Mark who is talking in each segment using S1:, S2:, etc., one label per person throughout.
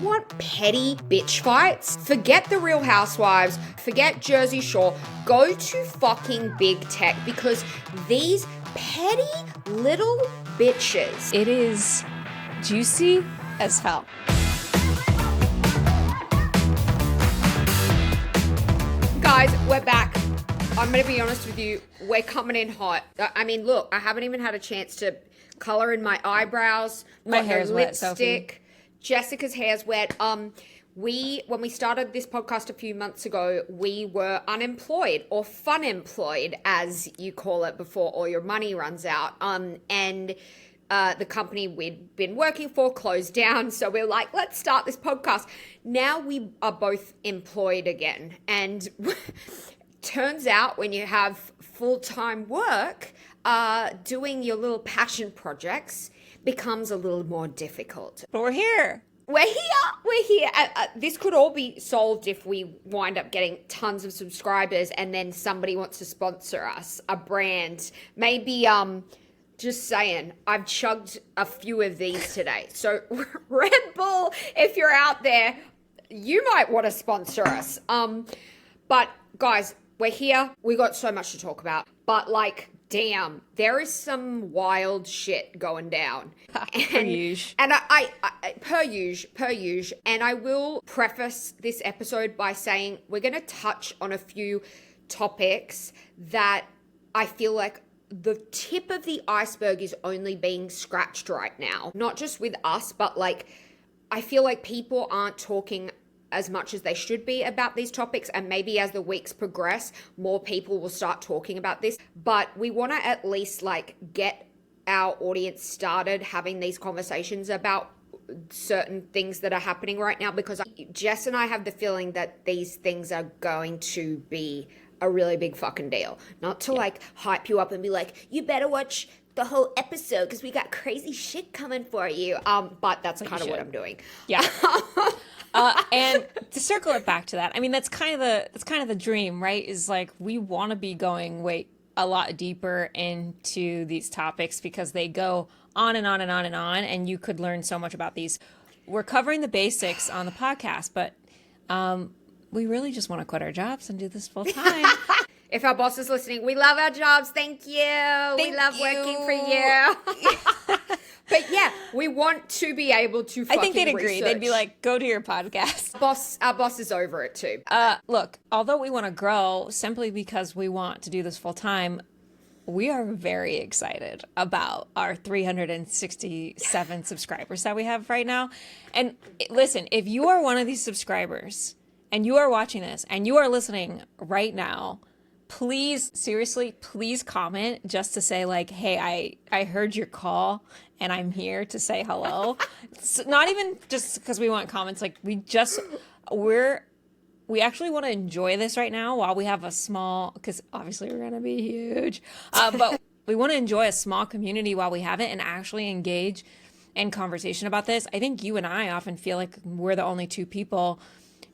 S1: want petty bitch fights, forget the Real Housewives, forget Jersey Shore, go to fucking big tech, because these petty little bitches.
S2: It is juicy as hell.
S1: Guys, we're back. I'm going to be honest with you. We're coming in hot. I mean, look, I haven't even had a chance to color in my eyebrows.
S2: My hair's wet,
S1: lipstick.
S2: Sophie.
S1: Jessica's hair's wet. When we started this podcast a few months ago, we were unemployed, or fun employed, as you call it, before all your money runs out. And the company we'd been working for closed down. So we're like, let's start this podcast. Now we are both employed again. And turns out when you have full-time work, doing your little passion projects becomes a little more difficult.
S2: But we're here.
S1: We're here. This could all be solved if we wind up getting tons of subscribers and then somebody wants to sponsor us, a brand. Maybe, just saying, I've chugged a few of these today. So Red Bull, if you're out there, you might want to sponsor us. But guys, we're here. We got so much to talk about. But like, damn, there is some wild shit going down.
S2: Per usual.
S1: And I per usual. And I will preface this episode by saying we're going to touch on a few topics that I feel like the tip of the iceberg is only being scratched right now. Not just with us, but like, I feel like people aren't talking as much as they should be about these topics, and maybe as the weeks progress, more people will start talking about this. But we want to at least like get our audience started having these conversations about certain things that are happening right now, because Jess and I have the feeling that these things are going to be a really big fucking deal. Not to like hype you up and be like, you better watch the whole episode because we got crazy shit coming for you. But that's kind of what I'm doing.
S2: Yeah. And to circle it back to that, I mean, that's kind of the dream, right? Is like, we want to be going a lot deeper into these topics because they go on and on and on and on, and you could learn so much about these. We're covering the basics on the podcast, but we really just want to quit our jobs and do this full time.
S1: If our boss is listening, we love our jobs. Thank you. We love working for you. But yeah, we want to be able to fucking
S2: I think they'd agree.
S1: research.
S2: They'd be like, go to your podcast.
S1: Our boss is over it too.
S2: Look, although we want to grow simply because we want to do this full time, we are very excited about our 367 subscribers that we have right now. And listen, if you are one of these subscribers and you are watching this and you are listening right now, please, seriously, please comment just to say like, hey, I heard your call and I'm here to say hello. It's not even just because we want comments. Like, we actually want to enjoy this right now while we have a small, because obviously we're going to be huge, but we want to enjoy a small community while we have it and actually engage in conversation about this. I think you and I often feel like we're the only two people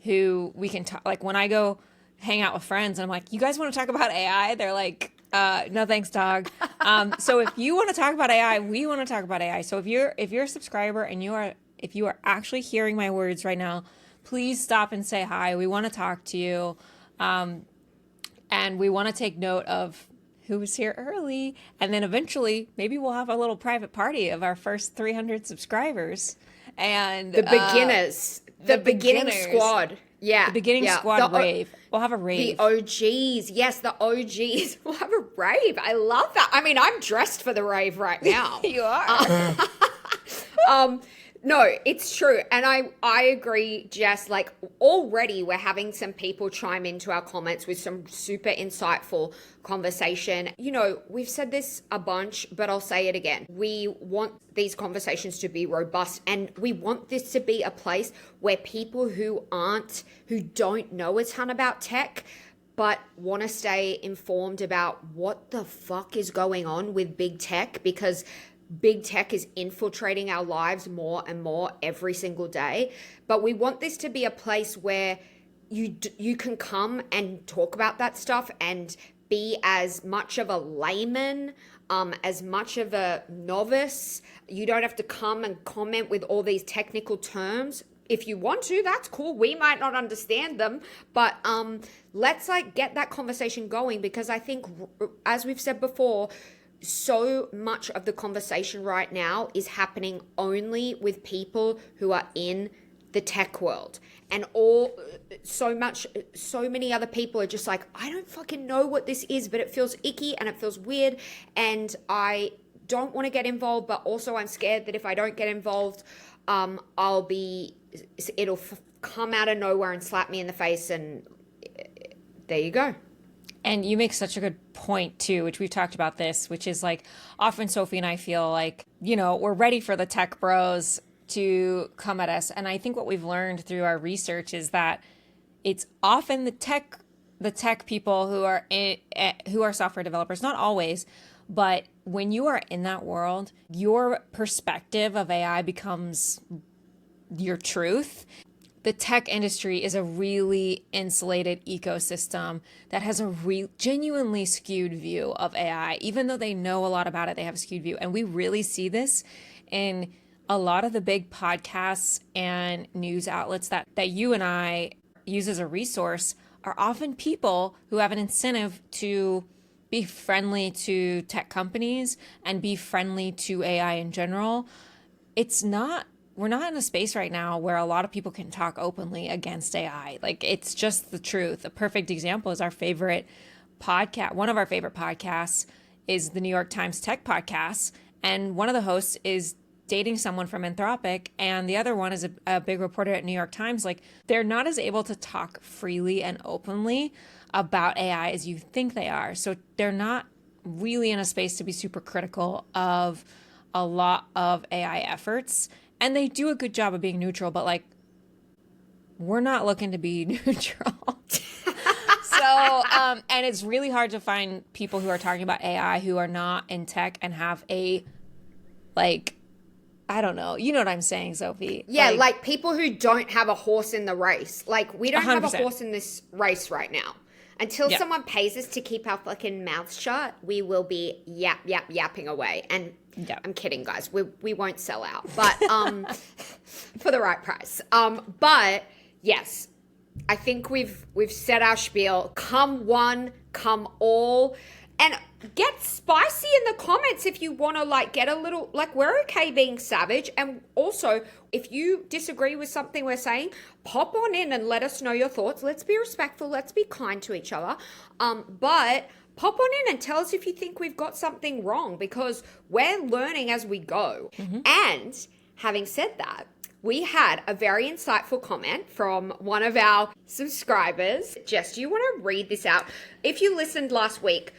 S2: who we can talk. Like, when I go hang out with friends and I'm like, you guys want to talk about AI? They're like, no thanks, dog. So if you want to talk about AI, we want to talk about AI. So if you're a subscriber and if you are actually hearing my words right now, please stop and say hi. We want to talk to you. And we want to take note of who was here early. And then eventually maybe we'll have a little private party of our first 300 subscribers. And
S1: the beginners, the beginning squad. Yeah.
S2: The beginning squad rave. We'll have a rave.
S1: The OGs. Yes, the OGs. We'll have a rave. I love that. I mean, I'm dressed for the rave right now.
S2: You are.
S1: No, it's true. And I agree, Jess. Like, already we're having some people chime into our comments with some super insightful conversation. You know, we've said this a bunch, but I'll say it again. We want these conversations to be robust, and we want this to be a place where people who don't know a ton about tech, but want to stay informed about what the fuck is going on with big tech, because big tech is infiltrating our lives more and more every single day. But we want this to be a place where you can come and talk about that stuff and be as much of a layman, as much of a novice. You don't have to come and comment with all these technical terms. if you want to, that's cool. We might not understand them, but let's like get that conversation going, because I think, as we've said before, so much of the conversation right now is happening only with people who are in the tech world, and so many other people are just like, I don't fucking know what this is, but it feels icky and it feels weird, and I don't want to get involved, but also I'm scared that if I don't get involved, it'll come out of nowhere and slap me in the face, and there you go.
S2: And you make such a good point too, which we've talked about this, which is like, often Sophie and I feel like, we're ready for the tech bros to come at us. And I think what we've learned through our research is that it's often the tech people who are software developers, not always, but when you are in that world, your perspective of AI becomes your truth. The tech industry is a really insulated ecosystem that has a genuinely skewed view of AI. Even though they know a lot about it, they have a skewed view. And we really see this in a lot of the big podcasts and news outlets that you and I use as a resource are often people who have an incentive to be friendly to tech companies and be friendly to AI in general. We're not in a space right now where a lot of people can talk openly against AI. Like, it's just the truth. A perfect example is our favorite podcast. One of our favorite podcasts is the New York Times Tech Podcast. And one of the hosts is dating someone from Anthropic, and the other one is a big reporter at New York Times. Like, they're not as able to talk freely and openly about AI as you think they are. So they're not really in a space to be super critical of a lot of AI efforts. And they do a good job of being neutral, but like, we're not looking to be neutral. So, and it's really hard to find people who are talking about AI who are not in tech and have a, like, I don't know. You know what I'm saying, Sophie?
S1: Yeah, like people who don't have a horse in the race. Like, we don't
S2: 100%.
S1: have a horse in this race right now. Until someone pays us to keep our fucking mouths shut, we will be yapping away. And I'm kidding, guys. We won't sell out, but for the right price. But yes, I think we've said our spiel. Come one, come all. And get spicy in the comments if you want to, like, get a little, like, we're okay being savage. And also, if you disagree with something we're saying, pop on in and let us know your thoughts. Let's be respectful. Let's be kind to each other. But pop on in and tell us if you think we've got something wrong, because we're learning as we go. Mm-hmm. And having said that, we had a very insightful comment from one of our subscribers. Jess, do you want to read this out? If you listened last week,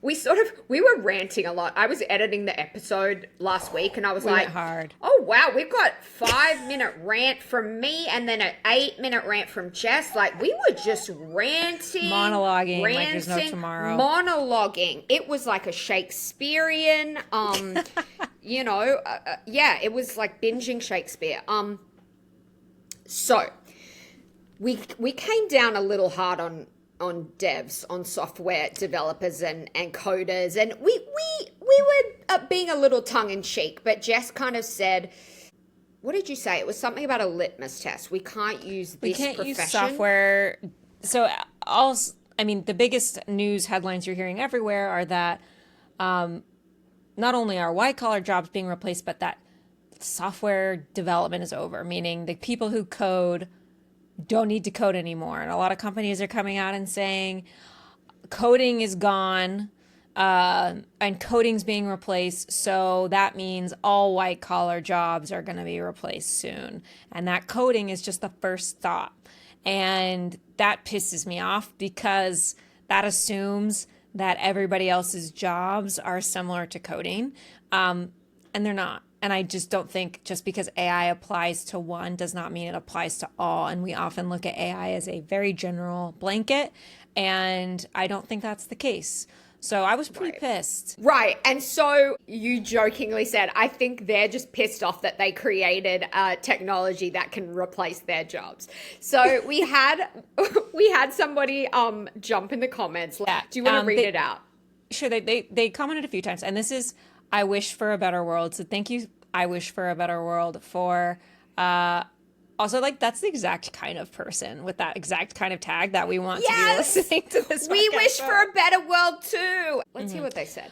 S1: we were ranting a lot. I was editing the episode last week and I was like,
S2: hard.
S1: Oh wow, we've got 5-minute rant from me and then an 8-minute rant from Jess. Like, we were just ranting.
S2: Monologuing like there's no tomorrow.
S1: Monologuing. It was like a Shakespearean, it was like binging Shakespeare. So we came down a little hard on devs, on software developers and coders, and we were being a little tongue-in-cheek, but Jess kind of said, what did you say? It was something about a litmus test. We can't use this profession.
S2: We can't use software. So the biggest news headlines you're hearing everywhere are that not only are white-collar jobs being replaced, but that software development is over, meaning the people who code don't need to code anymore. And a lot of companies are coming out and saying coding is gone and coding's being replaced. So that means all white collar jobs are going to be replaced soon. And that coding is just the first thought. And that pisses me off because that assumes that everybody else's jobs are similar to coding. And they're not. And I just don't think just because AI applies to one does not mean it applies to all. And we often look at AI as a very general blanket. And I don't think that's the case. So I was pretty pissed.
S1: Right. And so you jokingly said, I think they're just pissed off that they created technology that can replace their jobs. So we had somebody jump in the comments. Yeah. Do you want to read it out?
S2: Sure. They commented a few times. And this is, I wish for a better world. So thank you, I wish for a better world, for Also, like, that's the exact kind of person with that exact kind of tag that we want to be
S1: Yes!
S2: listening to this
S1: We
S2: podcast
S1: wish
S2: show.
S1: for a better world too. Let's hear what they said.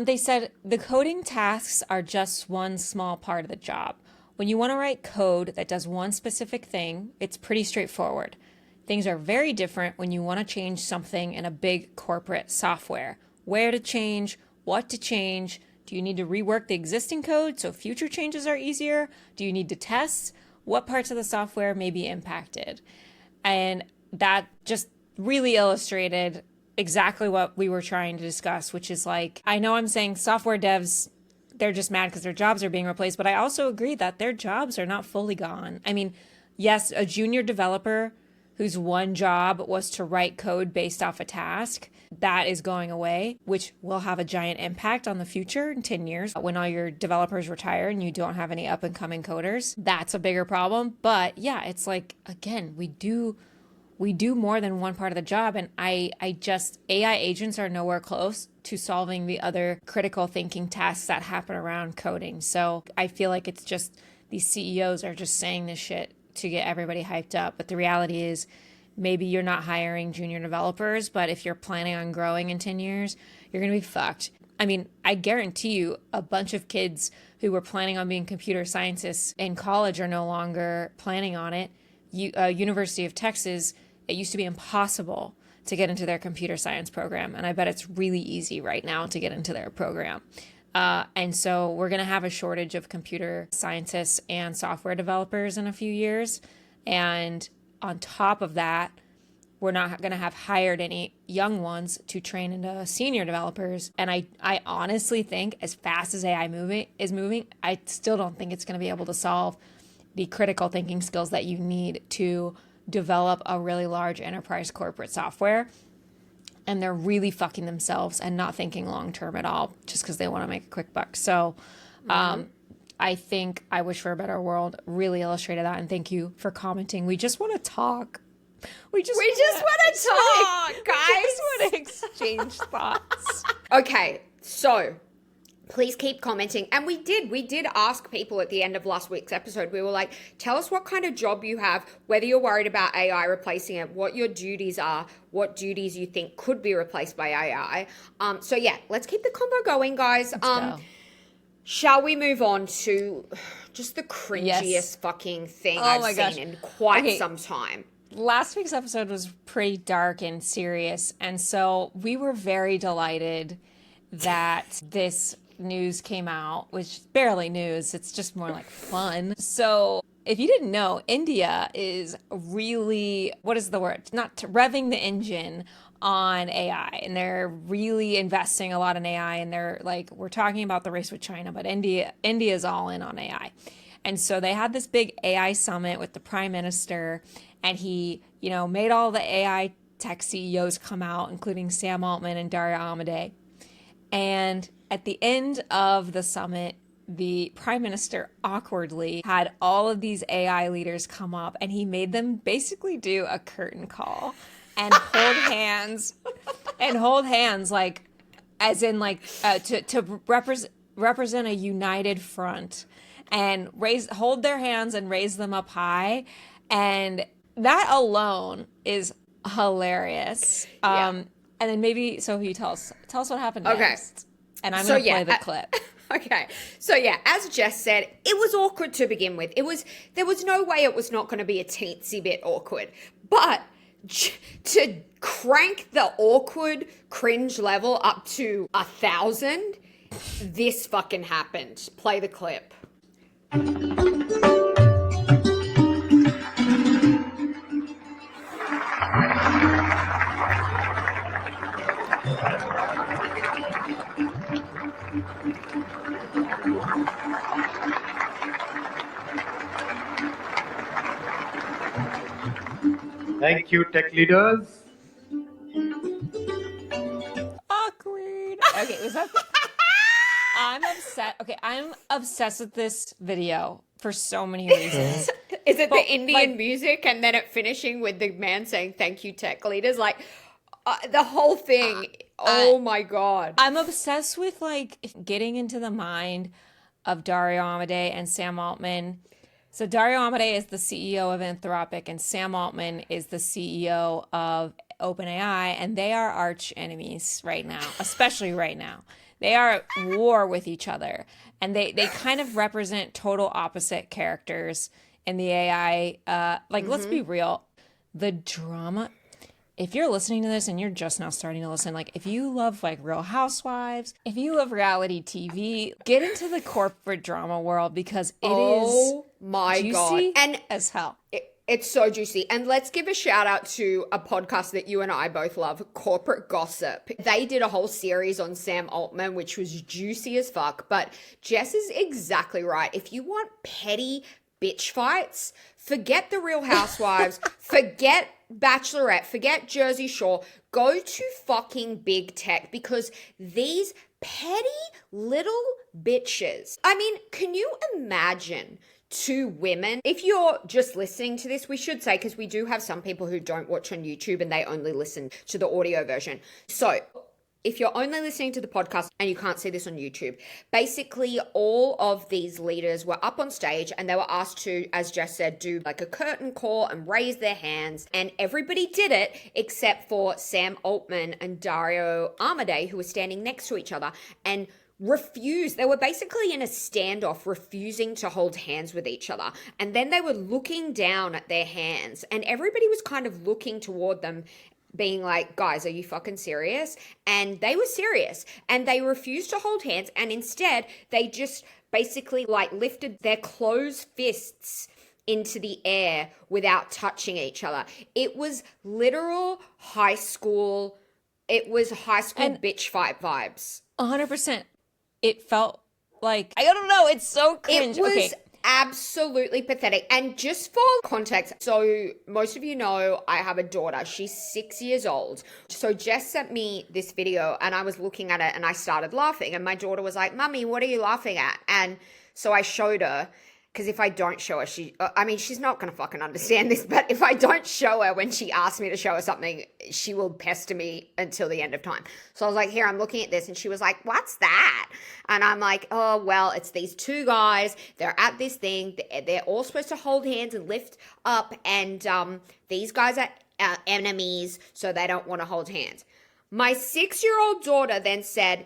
S2: They said the coding tasks are just one small part of the job. When you want to write code that does one specific thing, it's pretty straightforward. Things are very different when you want to change something in a big corporate software. Where to change, what to change. Do you need to rework the existing code so future changes are easier? Do you need to test? What parts of the software may be impacted? And that just really illustrated exactly what we were trying to discuss, which is like, I know I'm saying software devs, they're just mad because their jobs are being replaced, but I also agree that their jobs are not fully gone. I mean, yes, a junior developer whose one job was to write code based off a task, that is going away, which will have a giant impact on the future in 10 years. When all your developers retire and you don't have any up and coming coders, that's a bigger problem. But yeah, it's like, again, we do more than one part of the job. And I just, AI agents are nowhere close to solving the other critical thinking tasks that happen around coding. So I feel like it's just, these CEOs are just saying this shit to get everybody hyped up. But the reality is, maybe you're not hiring junior developers, but if you're planning on growing in 10 years, you're going to be fucked. I mean, I guarantee you a bunch of kids who were planning on being computer scientists in college are no longer planning on it. University of Texas, it used to be impossible to get into their computer science program. And I bet it's really easy right now to get into their program. And so we're going to have a shortage of computer scientists and software developers in a few years. And on top of that, we're not going to have hired any young ones to train into senior developers. And I honestly think as fast as AI is moving, I still don't think it's going to be able to solve the critical thinking skills that you need to develop a really large enterprise corporate software. And they're really fucking themselves and not thinking long-term at all just because they want to make a quick buck. So I think I Wish for a Better World really illustrated that. And thank you for commenting. We just want to talk. We just want to
S1: talk, guys.
S2: We just want to exchange thoughts.
S1: Okay, so please keep commenting. And we did ask people at the end of last week's episode. We were like, tell us what kind of job you have, whether you're worried about AI replacing it, what your duties are, what duties you think could be replaced by AI. So yeah, let's keep the combo going, guys.
S2: Let's go.
S1: Shall we move on to just the cringiest fucking thing I've seen in quite some time?
S2: Last week's episode was pretty dark and serious. And so we were very delighted that this news came out, which is barely news. It's just more like fun. So if you didn't know, India is really, what is the word? Not revving the engine on AI. And they're really investing a lot in AI. And they're like, we're talking about the race with China, but India is all in on AI. And so they had this big AI summit with the prime minister, and he, made all the AI tech CEOs come out, including Sam Altman and Daria Amodei. And at the end of the summit, the prime minister awkwardly had all of these AI leaders come up, and he made them basically do a curtain call and hold hands like, as in like to represent a united front, and hold their hands and raise them up high. And that alone is hilarious. And then maybe, Sophie, tell us what happened next. And I'm going to play the clip.
S1: Okay. So yeah, as Jess said, it was awkward to begin with. There was no way it was not going to be a teensy bit awkward. But to crank the awkward cringe level up to 1,000, this fucking happened. Play the clip.
S3: Thank you, tech leaders.
S2: Awkward. Okay, was that? I'm upset. Okay, I'm obsessed with this video for so many reasons.
S1: Is it the Indian music and then it finishing with the man saying thank you, tech leaders? Like the whole thing. Oh my God.
S2: I'm obsessed with like getting into the mind of Dario Amodei and Sam Altman So Dario Amodei is the CEO of Anthropic, and Sam Altman is the CEO of OpenAI, and they are arch enemies right now, especially right now. They are at war with each other, and they kind of represent total opposite characters in the AI. Let's be real, the drama. If you're listening to this and you're just now starting to listen, like if you love like Real Housewives, if you love reality TV, get into the corporate drama world because it is
S1: my
S2: juicy
S1: God. And
S2: as hell.
S1: It's so juicy. And let's give a shout out to a podcast that you and I both love, Corporate Gossip. They did a whole series on Sam Altman, which was juicy as fuck. But Jess is exactly right. If you want petty bitch fights, forget the Real Housewives, forget Bachelorette, forget Jersey Shore, go to fucking big tech because these petty little bitches. I mean, can you imagine two women? If you're just listening to this, we should say, because we do have some people who don't watch on YouTube and they only listen to the audio version. So if you're only listening to the podcast and you can't see this on YouTube, basically all of these leaders were up on stage and they were asked to, as Jess said, do like a curtain call and raise their hands. And everybody did it except for Sam Altman and Dario Amodei, who were standing next to each other and refused. They were basically in a standoff, refusing to hold hands with each other. And then they were looking down at their hands and everybody was kind of looking toward them, being like, guys, are you fucking serious? And they were serious and they refused to hold hands. And instead they just basically like lifted their closed fists into the air without touching each other. It was literal high school. It was high school and bitch fight vibes.
S2: 100%. It felt like, I don't know, it's so cringe.
S1: It was absolutely pathetic. And just for context, so most of you know I have a daughter. She's 6 years old. So Jess sent me this video and I was looking at it and I started laughing. And my daughter was like, Mummy, what are you laughing at? And so I showed her. Because if I don't show her, she's not going to fucking understand this, but if I don't show her when she asks me to show her something, she will pester me until the end of time. So I was like, here, I'm looking at this. And she was like, what's that? And I'm like, oh, well, it's these two guys. They're at this thing. They're all supposed to hold hands and lift up. And these guys are enemies, so they don't want to hold hands. My 6-year-old daughter then said,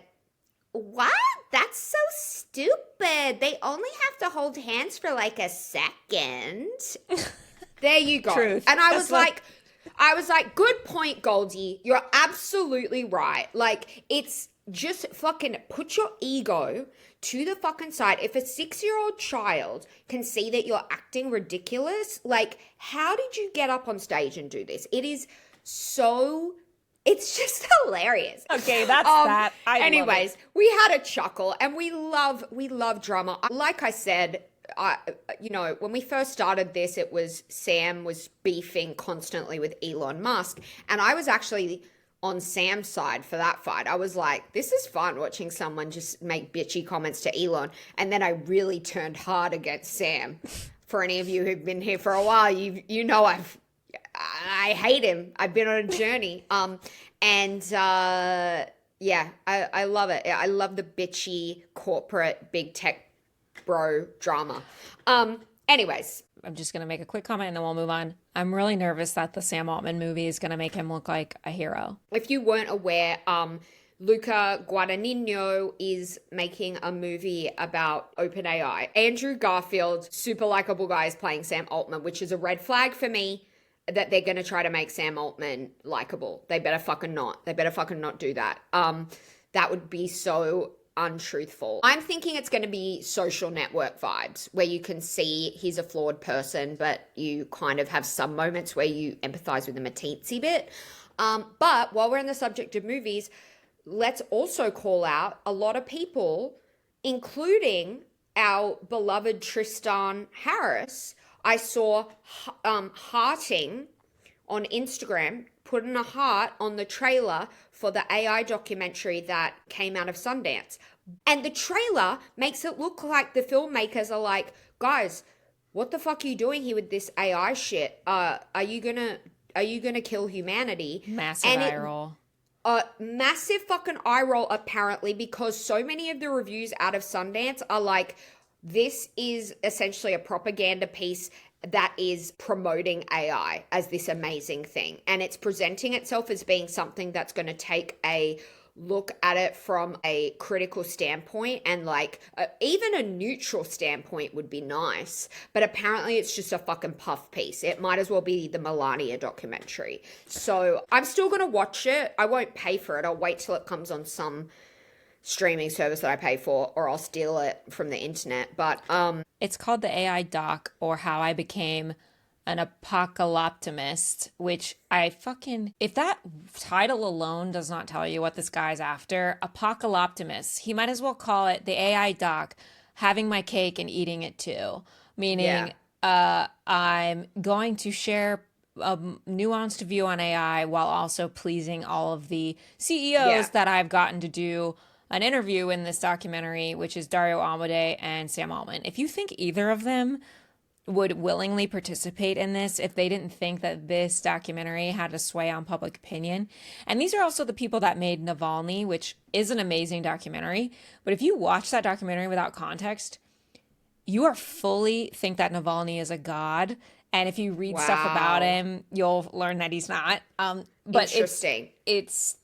S1: what? That's so stupid. They only have to hold hands for like a second. There you go.
S2: Truth.
S1: And I was like, good point, Goldie. You're absolutely right. Like, it's just fucking put your ego to the fucking side. If a 6-year-old child can see that you're acting ridiculous, like, how did you get up on stage and do this? It is so... It's just hilarious.
S2: Okay, that's that.
S1: Anyways, we had a chuckle and we love drama. Like I said, when we first started this, it was Sam was beefing constantly with Elon Musk. And I was actually on Sam's side for that fight. I was like, this is fun watching someone just make bitchy comments to Elon. And then I really turned hard against Sam. For any of you who've been here for a while, you know I hate him. I've been on a journey. I love it. I love the bitchy corporate big tech bro drama. Anyways.
S2: I'm just going to make a quick comment and then we'll move on. I'm really nervous that the Sam Altman movie is going to make him look like a hero.
S1: If you weren't aware, Luca Guadagnino is making a movie about OpenAI. Andrew Garfield, super likable guy, is playing Sam Altman, which is a red flag for me that they're going to try to make Sam Altman likable. They better fucking not. They better fucking not do that. That would be so untruthful. I'm thinking it's going to be Social Network vibes, where you can see he's a flawed person, but you kind of have some moments where you empathize with him a teensy bit. But while we're on the subject of movies, let's also call out a lot of people, including our beloved Tristan Harris. I saw hearting on Instagram, putting a heart on the trailer for the AI documentary that came out of Sundance. And the trailer makes it look like the filmmakers are like, guys, what the fuck are you doing here with this AI shit? Are you gonna kill humanity?
S2: Massive eye roll.
S1: A massive fucking eye roll, apparently, because so many of the reviews out of Sundance are like, this is essentially a propaganda piece that is promoting AI as this amazing thing. And it's presenting itself as being something that's going to take a look at it from a critical standpoint, and like even a neutral standpoint would be nice, but apparently it's just a fucking puff piece. It might as well be the Melania documentary. So I'm still gonna watch it. I won't pay for it. I'll wait till it comes on some streaming service that I pay for, or I'll steal it from the internet. But
S2: It's called the AI doc, or How I Became an Apocalyptimist, which if that title alone does not tell you what this guy's after, Apocalyptimist, he might as well call it the AI doc, Having My Cake and Eating It Too. Meaning, I'm going to share a nuanced view on AI while also pleasing all of the CEOs that I've gotten to do an interview in this documentary, which is Dario Amodei and Sam Altman. If you think either of them would willingly participate in this if they didn't think that this documentary had a sway on public opinion. And these are also the people that made Navalny, which is an amazing documentary. But if you watch that documentary without context, you are fully think that Navalny is a god. And if you read stuff about him, you'll learn that he's not. But
S1: interesting.
S2: It's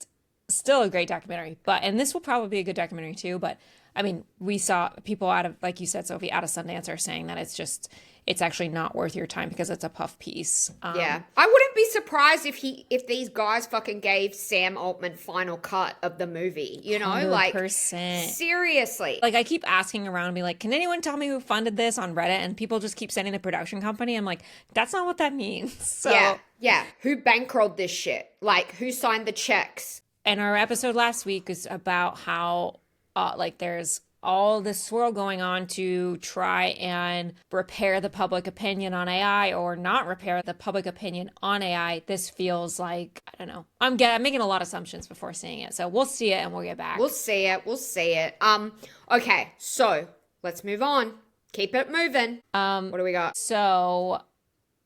S2: still a great documentary. And this will probably be a good documentary too. But I mean, we saw people out of, like you said, Sophie, out of Sundance are saying that it's actually not worth your time because it's a puff piece.
S1: I wouldn't be surprised if these guys fucking gave Sam Altman final cut of the movie,
S2: 100%.
S1: like seriously.
S2: Like I keep asking around and be like, can anyone tell me who funded this on Reddit? And people just keep sending the production company. I'm like, that's not what that means. So
S1: Yeah. Who bankrolled this shit? Like who signed the checks?
S2: And our episode last week is about how there's all this swirl going on to try and repair the public opinion on AI or not repair the public opinion on AI. This feels like, I don't know. I'm making a lot of assumptions before seeing it. So we'll see it and we'll get back.
S1: We'll see it. Okay, so let's move on. Keep it moving. What do we got?
S2: So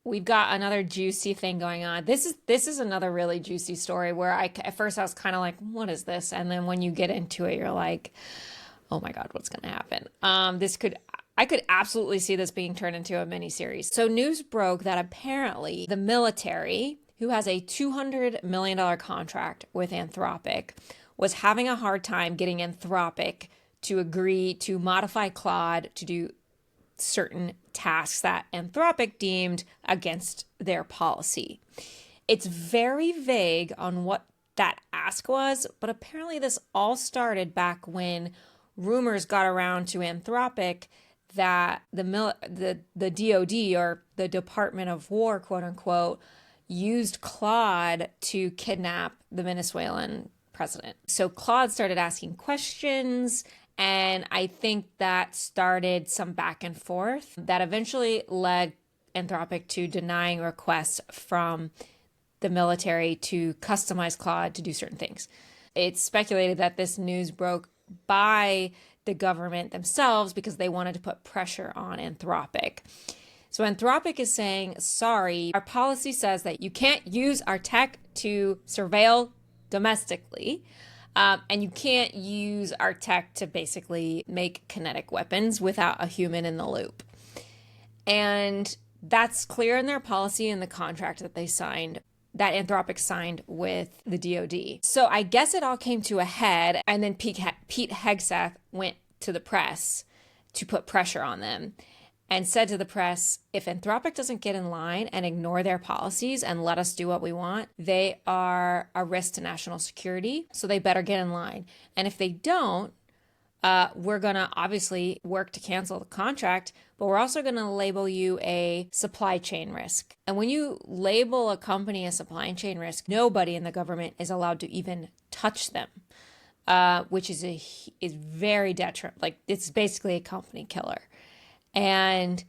S2: we've got another juicy thing going on. This is another really juicy story where at first I was kind of like, what is this? And then when you get into it, you're like, oh my God, what's going to happen? I could absolutely see this being turned into a miniseries. So news broke that apparently the military, who has a $200 million contract with Anthropic, was having a hard time getting Anthropic to agree to modify Claude to do certain tasks that Anthropic deemed against their policy. It's very vague on what that ask was, but apparently this all started back when rumors got around to Anthropic that the DOD, or the Department of War, quote unquote, used Claude to kidnap the Venezuelan president. So Claude started asking questions, and I think that started some back and forth that eventually led Anthropic to denying requests from the military to customize Claude to do certain things. It's speculated that this news broke by the government themselves because they wanted to put pressure on Anthropic. So Anthropic is saying, sorry, our policy says that you can't use our tech to surveil domestically, and you can't use our tech to basically make kinetic weapons without a human in the loop. And that's clear in their policy in the contract that they signed, that Anthropic signed with the DOD. So I guess it all came to a head, and then Pete Hegseth went to the press to put pressure on them and said to the press, if Anthropic doesn't get in line and ignore their policies and let us do what we want, they are a risk to national security, so they better get in line. And if they don't, we're going to obviously work to cancel the contract, but we're also going to label you a supply chain risk. And when you label a company a supply chain risk, nobody in the government is allowed to even touch them, which is very detrimental. Like, it's basically a company killer. And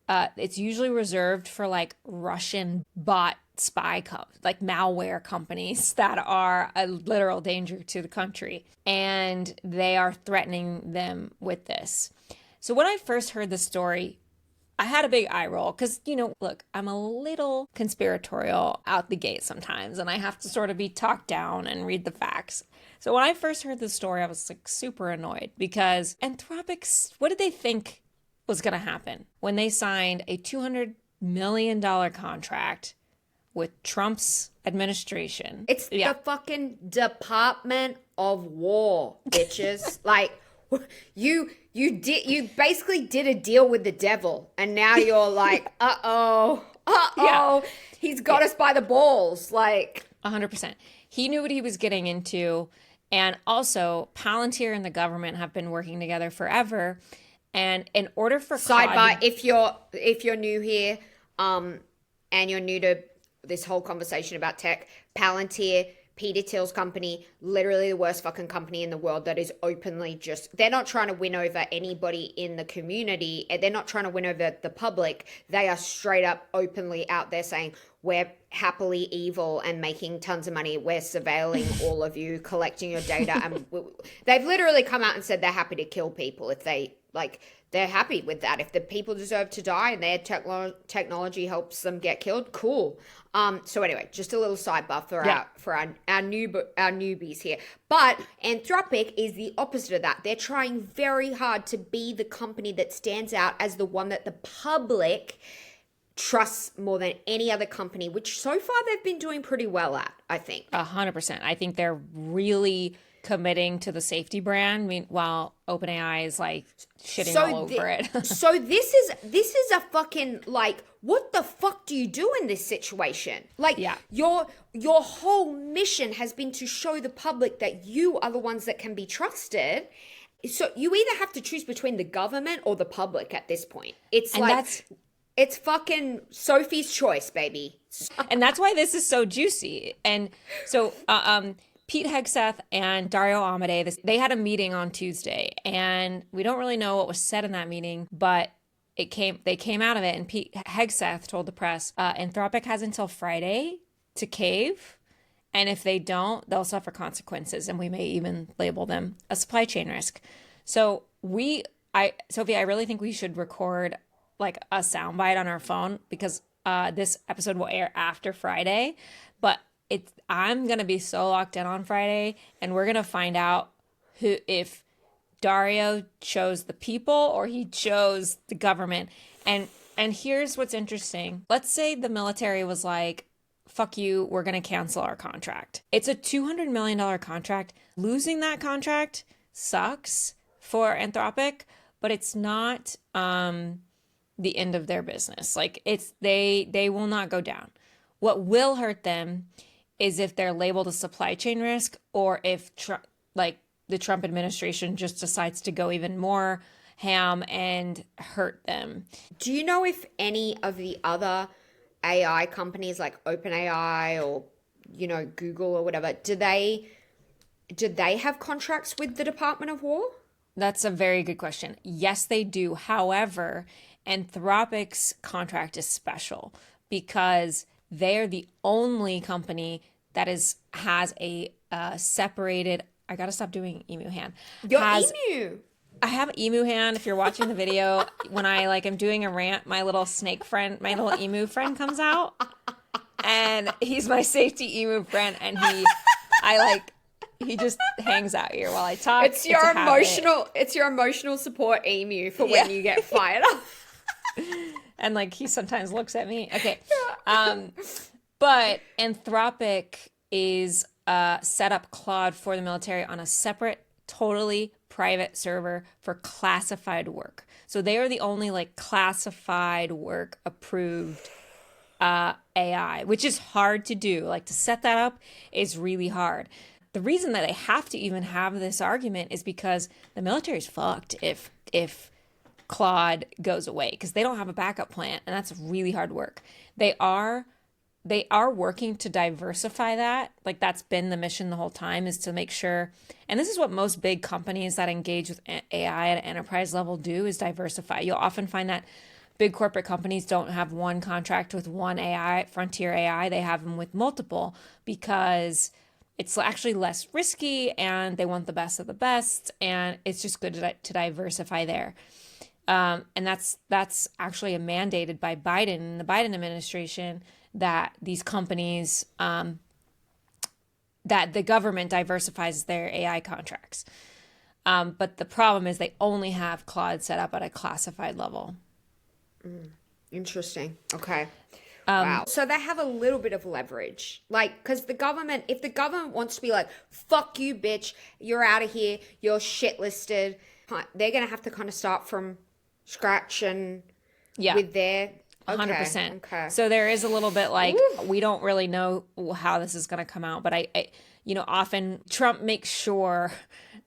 S2: it's usually reserved for like Russian bot spy like malware companies that are a literal danger to the country, and they are threatening them with this. So when I first heard the story, I had a big eye roll because, look, I'm a little conspiratorial out the gate sometimes, and I have to sort of be talked down and read the facts. So when I first heard the story, I was like super annoyed because Anthropic's, what did they think was going to happen when they signed a $200 million contract with Trump's administration.
S1: It's the fucking Department of War, bitches. Like, you basically did a deal with the devil, and now you're like, he's got us by the balls. Like,
S2: 100%. He knew what he was getting into. And also, Palantir and the government have been working together forever. And in order for
S1: sidebar, if you're new here, and you're new to this whole conversation about tech, Palantir, Peter Thiel's company, literally the worst fucking company in the world that is openly they're not trying to win over anybody in the community. They're not trying to win over the public. They are straight up openly out there saying, we're happily evil and making tons of money. We're surveilling all of you, collecting your data. And they've literally come out and said they're happy to kill people if they're happy with that. If the people deserve to die and their technology helps them get killed, cool. So anyway, just a little sidebar for our newbies here. But Anthropic is the opposite of that. They're trying very hard to be the company that stands out as the one that the public trusts more than any other company, which so far they've been doing pretty well at, I think.
S2: 100%. I think they're really committing to the safety brand, while OpenAI is like shitting all over it.
S1: So this is a fucking, like, what the fuck do you do in this situation? Like, your whole mission has been to show the public that you are the ones that can be trusted. So you either have to choose between the government or the public at this point. It's fucking Sophie's choice, baby.
S2: And that's why this is so juicy. And so Pete Hegseth and Dario Amodei, they had a meeting on Tuesday, and we don't really know what was said in that meeting, but they came out of it, and Pete Hegseth told the press, Anthropic has until Friday to cave, and if they don't, they'll suffer consequences, and we may even label them a supply chain risk. So Sophie, I really think we should record like a soundbite on our phone, because this episode will air after Friday, but I'm going to be so locked in on Friday, and we're going to find out if Dario chose the people or he chose the government. And here's what's interesting. Let's say the military was like, fuck you, we're going to cancel our contract. It's a $200 million contract. Losing that contract sucks for Anthropic, but it's not the end of their business. Like, they will not go down. What will hurt them is if they're labeled a supply chain risk, or if the Trump administration just decides to go even more ham and hurt them.
S1: Do you know if any of the other AI companies like OpenAI or, Google or whatever, do they have contracts with the Department of War?
S2: That's a very good question. Yes, they do. However, Anthropic's contract is special because they're the only company that has a separated. I gotta stop doing emu hand.
S1: Emu.
S2: I have emu hand. If you're watching the video, when I am doing a rant, my little emu friend comes out, and he's my safety emu friend, and he just hangs out here while I talk.
S1: It's your emotional support emu for when you get fired up.
S2: And he sometimes looks at me. Okay. But Anthropic is set up Claude for the military on a separate, totally private server for classified work. So they are the only classified work approved AI, which is hard to do. To set that up is really hard. The reason that they have to even have this argument is because the military's fucked if Claude goes away, because they don't have a backup plan, and that's really hard work. They are working to diversify that. That's been the mission the whole time, is to make sure, and this is what most big companies that engage with AI at an enterprise level do, is diversify. You'll often find that big corporate companies don't have one contract with one AI, frontier AI. They have them with multiple, because it's actually less risky, and they want the best of the best, and it's just good to diversify there. And that's actually mandated by Biden and the Biden administration, that these companies, that the government diversifies their AI contracts. But the problem is they only have Claude set up at a classified level.
S1: Interesting. Okay. Wow. So they have a little bit of leverage. Like, because if the government wants to be like, fuck you, bitch, you're out of here, you're shit listed, they're going to have to kind of start from scratch and with their...
S2: 100%.
S1: Okay.
S2: So there is a little bit like, we don't really know how this is going to come out, but I often Trump makes sure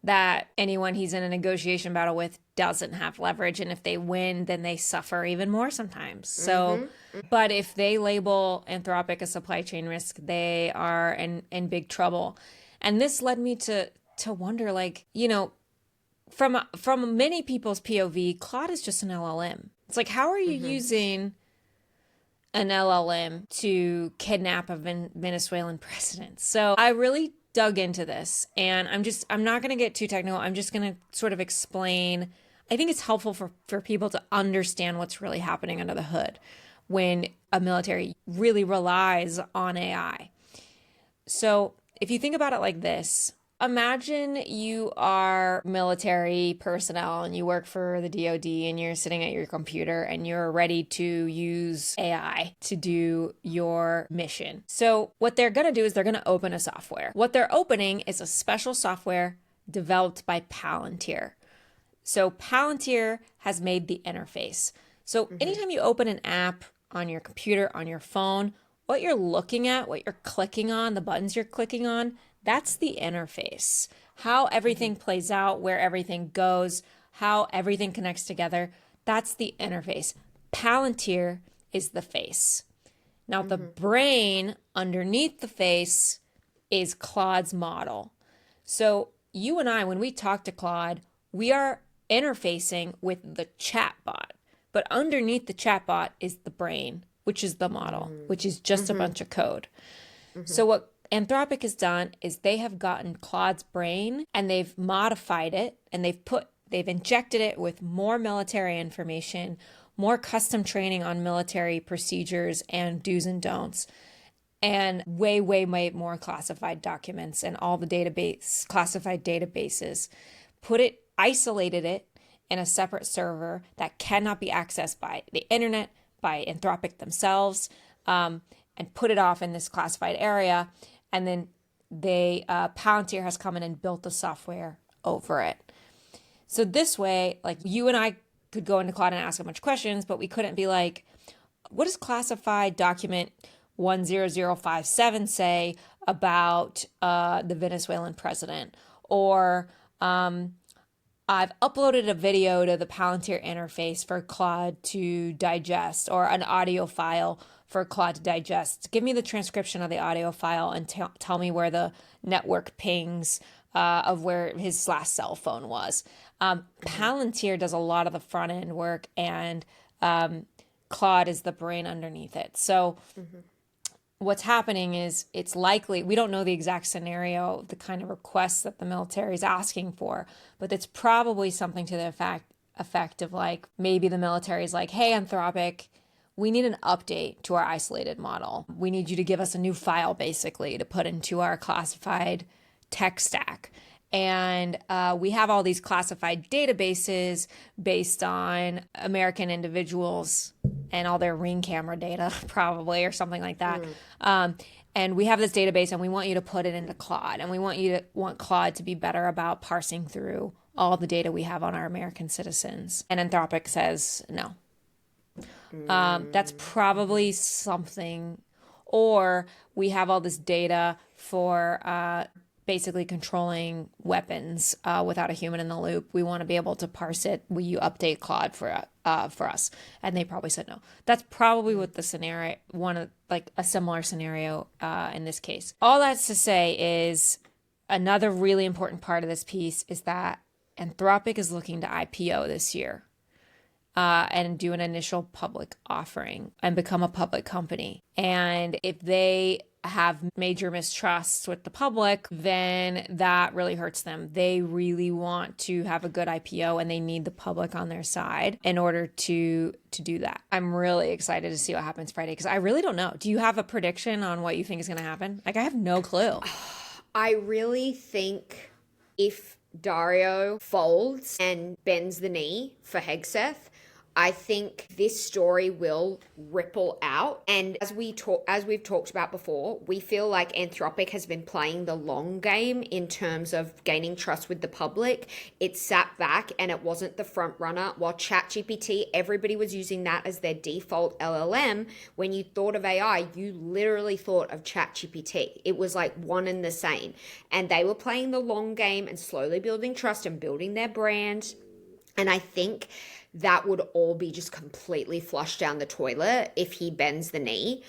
S2: that anyone he's in a negotiation battle with doesn't have leverage. And if they win, then they suffer even more sometimes. So, but if they label Anthropic a supply chain risk, they are in big trouble. And this led me to wonder, like, from many people's POV, Claude is just an LLM. It's like, how are you using an LLM to kidnap a Venezuelan president? So I really dug into this, and I'm not going to get too technical. I'm just going to sort of explain. I think it's helpful for people to understand what's really happening under the hood when a military really relies on AI. So if you think about it like this, imagine you are military personnel and you work for the DoD and you're sitting at your computer and you're ready to use AI to do your mission. So what they're going to do is they're going to open a software. What they're opening is a special software developed by Palantir. So Palantir has made the interface. So anytime you open an app on your computer, on your phone, what you're looking at, what you're clicking on, the buttons you're clicking on, that's the interface. How everything plays out, where everything goes, how everything connects together, that's the interface. Palantir is the face. Now, the brain underneath the face is Claude's model. So you and I, when we talk to Claude, we are interfacing with the chatbot. But underneath the chatbot is the brain, which is the model, which is just a bunch of code. So what Anthropic has done is they have gotten Claude's brain and they've modified it and they've injected it with more military information, more custom training on military procedures and do's and don'ts, and way more classified documents and all the classified databases. Isolated it in a separate server that cannot be accessed by the internet, by Anthropic themselves, and put it off in this classified area. And then Palantir has come in and built the software over it. So this way, like, you and I could go into Claude and ask a bunch of questions, but we couldn't be like, what does classified document 10057 say about the Venezuelan president? Or I've uploaded a video to the Palantir interface for Claude to digest, or an audio file for Claude to digest. Give me the transcription of the audio file and tell me where the network pings of where his last cell phone was. Palantir does a lot of the front end work, and Claude is the brain underneath it. So what's happening is, it's likely, we don't know the exact scenario, the kind of requests that the military is asking for, but it's probably something to the effect of, like, maybe the military is like, hey, Anthropic, we need an update to our isolated model. We need you to give us a new file, basically, to put into our classified tech stack. And we have all these classified databases based on American individuals and all their Ring camera data, probably, or something like that. And we have this database, and we want you to put it into Claude, and we want Claude to be better about parsing through all the data we have on our American citizens. And Anthropic says no. That's probably something. Or we have all this data for basically controlling weapons without a human in the loop. We want to be able to parse it. Will you update Claude for us? And they probably said no. That's probably what the scenario, a similar scenario in this case. All that's to say is, another really important part of this piece is that Anthropic is looking to IPO this year. And do an initial public offering and become a public company. And if they have major mistrusts with the public, then that really hurts them. They really want to have a good IPO, and they need the public on their side in order to do that. I'm really excited to see what happens Friday, because I really don't know. Do you have a prediction on what you think is going to happen? Like, I have no clue.
S1: I really think if Dario folds and bends the knee for Hegseth, I think this story will ripple out. And as we've talked about before, we feel like Anthropic has been playing the long game in terms of gaining trust with the public. It sat back and it wasn't the front runner. While ChatGPT, everybody was using that as their default LLM. When you thought of AI, you literally thought of ChatGPT. It was like one and the same. And they were playing the long game and slowly building trust and building their brand. And I think that would all be just completely flushed down the toilet if he bends the knee.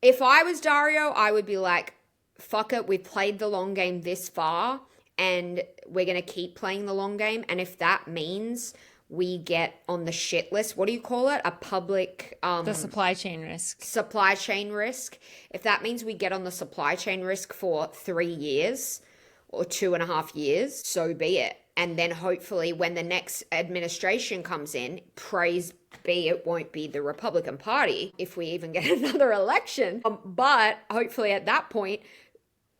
S1: If I was Dario, I would be like, fuck it, we've played the long game this far and we're going to keep playing the long game. And if that means we get on the shit list, what do you call it? A public...
S2: the supply chain risk.
S1: Supply chain risk. If that means we get on the supply chain risk for 3 years or 2.5 years, so be it. And then hopefully when the next administration comes in, praise be, it won't be the Republican Party if we even get another election. But hopefully at that point,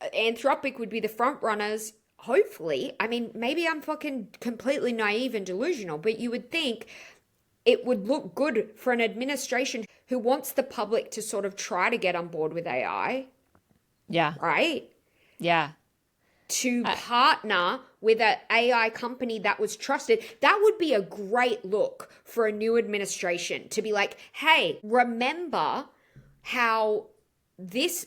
S1: Anthropic would be the front runners. Hopefully, I mean, maybe I'm fucking completely naive and delusional, but you would think it would look good for an administration who wants the public to sort of try to get on board with AI.
S2: Yeah.
S1: Right?
S2: Yeah.
S1: To partner with an AI company that was trusted. That would be a great look for a new administration to be like, hey, remember how these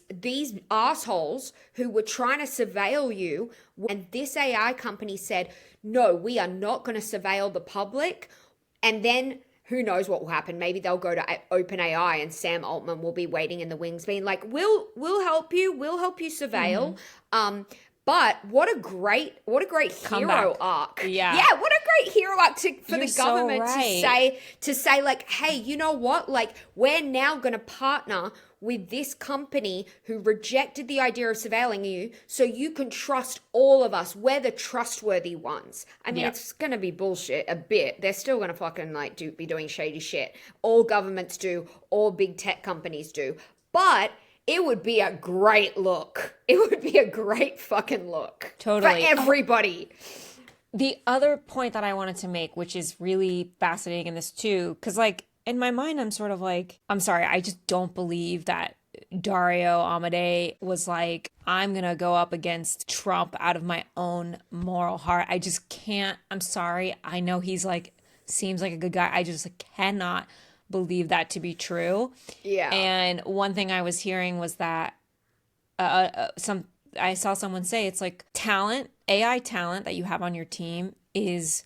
S1: assholes who were trying to surveil you, and this AI company said, no, we are not going to surveil the public. And then who knows what will happen? Maybe they'll go to OpenAI and Sam Altman will be waiting in the wings being like, we'll help you surveil. But what a great hero arc.
S2: Yeah.
S1: Yeah, what a great hero arc for the government
S2: so right.
S1: to say like, hey, you know what? Like, we're now going to partner with this company who rejected the idea of surveilling you so you can trust all of us. We're the trustworthy ones. I mean, It's going to be bullshit a bit. They're still going to fucking like be doing shady shit. All governments do, all big tech companies do. But it would be a great look. It would be a great fucking look.
S2: Totally.
S1: For everybody.
S2: The other point that I wanted to make, which is really fascinating in this too, because like in my mind, I'm sort of like, I'm sorry, I just don't believe that Dario Amodei was like, I'm going to go up against Trump out of my own moral heart. I just can't. I'm sorry. I know he's like, seems like a good guy. I just cannot believe that to be true.
S1: Yeah.
S2: And one thing I was hearing was that I saw someone say it's like AI talent that you have on your team is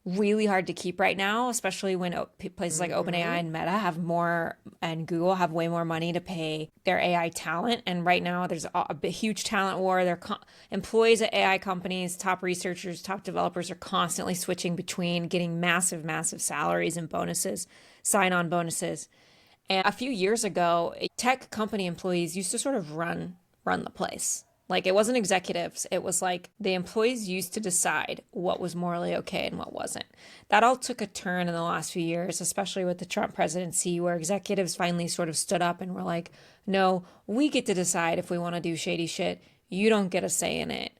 S2: really hard to keep right now, especially when places like OpenAI and Meta have more, and Google have way more money to pay their AI talent. And right now there's a huge talent war. Their employees at AI companies, top researchers, top developers are constantly switching between getting massive, massive salaries and bonuses, sign-on bonuses. And a few years ago, tech company employees used to sort of run the place. Like, it wasn't executives. It was like the employees used to decide what was morally okay and what wasn't. That all took a turn in the last few years, especially with the Trump presidency, where executives finally sort of stood up and were like, no, we get to decide if we want to do shady shit. You don't get a say in it.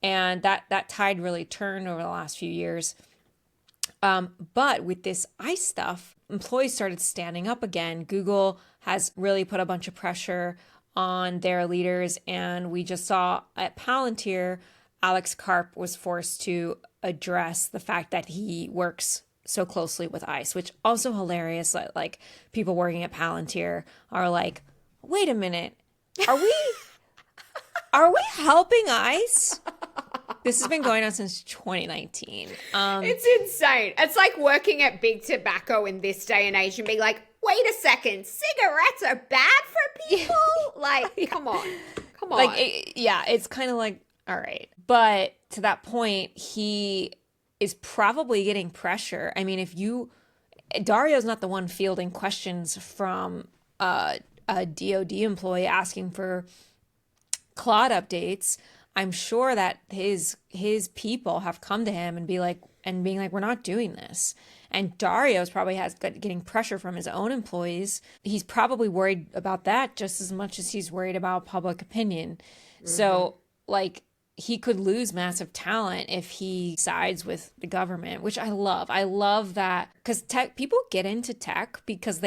S2: And that tide really turned over the last few years. But with this ICE stuff, employees started standing up again. Google has really put a bunch of pressure on their leaders, and we just saw at Palantir, Alex Karp was forced to address the fact that he works so closely with ICE, which also hilarious. Like people working at Palantir are like, wait a minute, are we helping ICE? This has been going on since 2019.
S1: It's insane. It's like working at Big Tobacco in this day and age and being like, wait a second, cigarettes are bad for people? Like, come on.
S2: Like, it's kind of like, all right. But to that point, he is probably getting pressure. I mean, Dario's not the one fielding questions from a DOD employee asking for Claude updates. I'm sure that his people have come to him and being like, we're not doing this. And Dario's probably getting pressure from his own employees. He's probably worried about that just as much as he's worried about public opinion. Mm-hmm. So, like, he could lose massive talent if he sides with the government, which I love. I love that because people get into tech because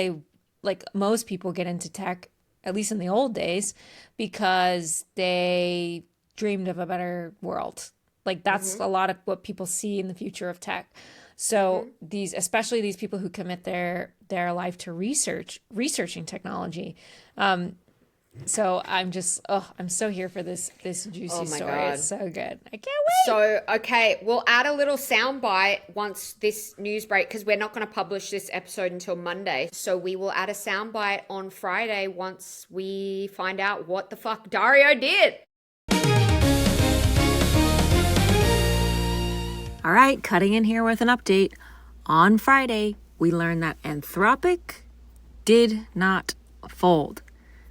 S2: most people get into tech, at least in the old days, because they dreamed of a better world. Like that's a lot of what people see in the future of tech. So especially these people who commit their life to researching technology. So I'm so here for this juicy story.
S1: God.
S2: It's so good. I can't wait.
S1: So, okay, we'll add a little soundbite once this news break, because we're not going to publish this episode until Monday. So we will add a soundbite on Friday once we find out what the fuck Dario did.
S2: All right, cutting in here with an update. On Friday, we learned that Anthropic did not fold.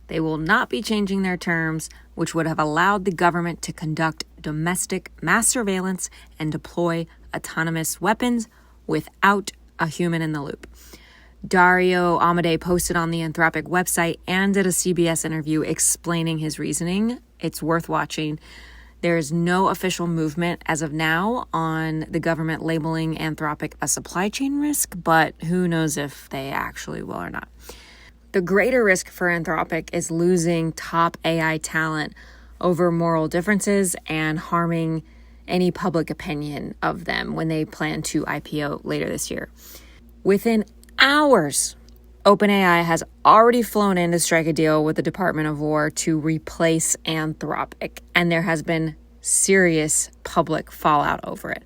S2: They will not be changing their terms, which would have allowed the government to conduct domestic mass surveillance and deploy autonomous weapons without a human in the loop. Dario Amodei posted on the Anthropic website and did a CBS interview explaining his reasoning. It's worth watching. There is no official movement as of now on the government labeling Anthropic a supply chain risk, but who knows if they actually will or not. The greater risk for Anthropic is losing top AI talent over moral differences and harming any public opinion of them when they plan to IPO later this year. Within hours, OpenAI has already flown in to strike a deal with the Department of War to replace Anthropic, and there has been serious public fallout over it.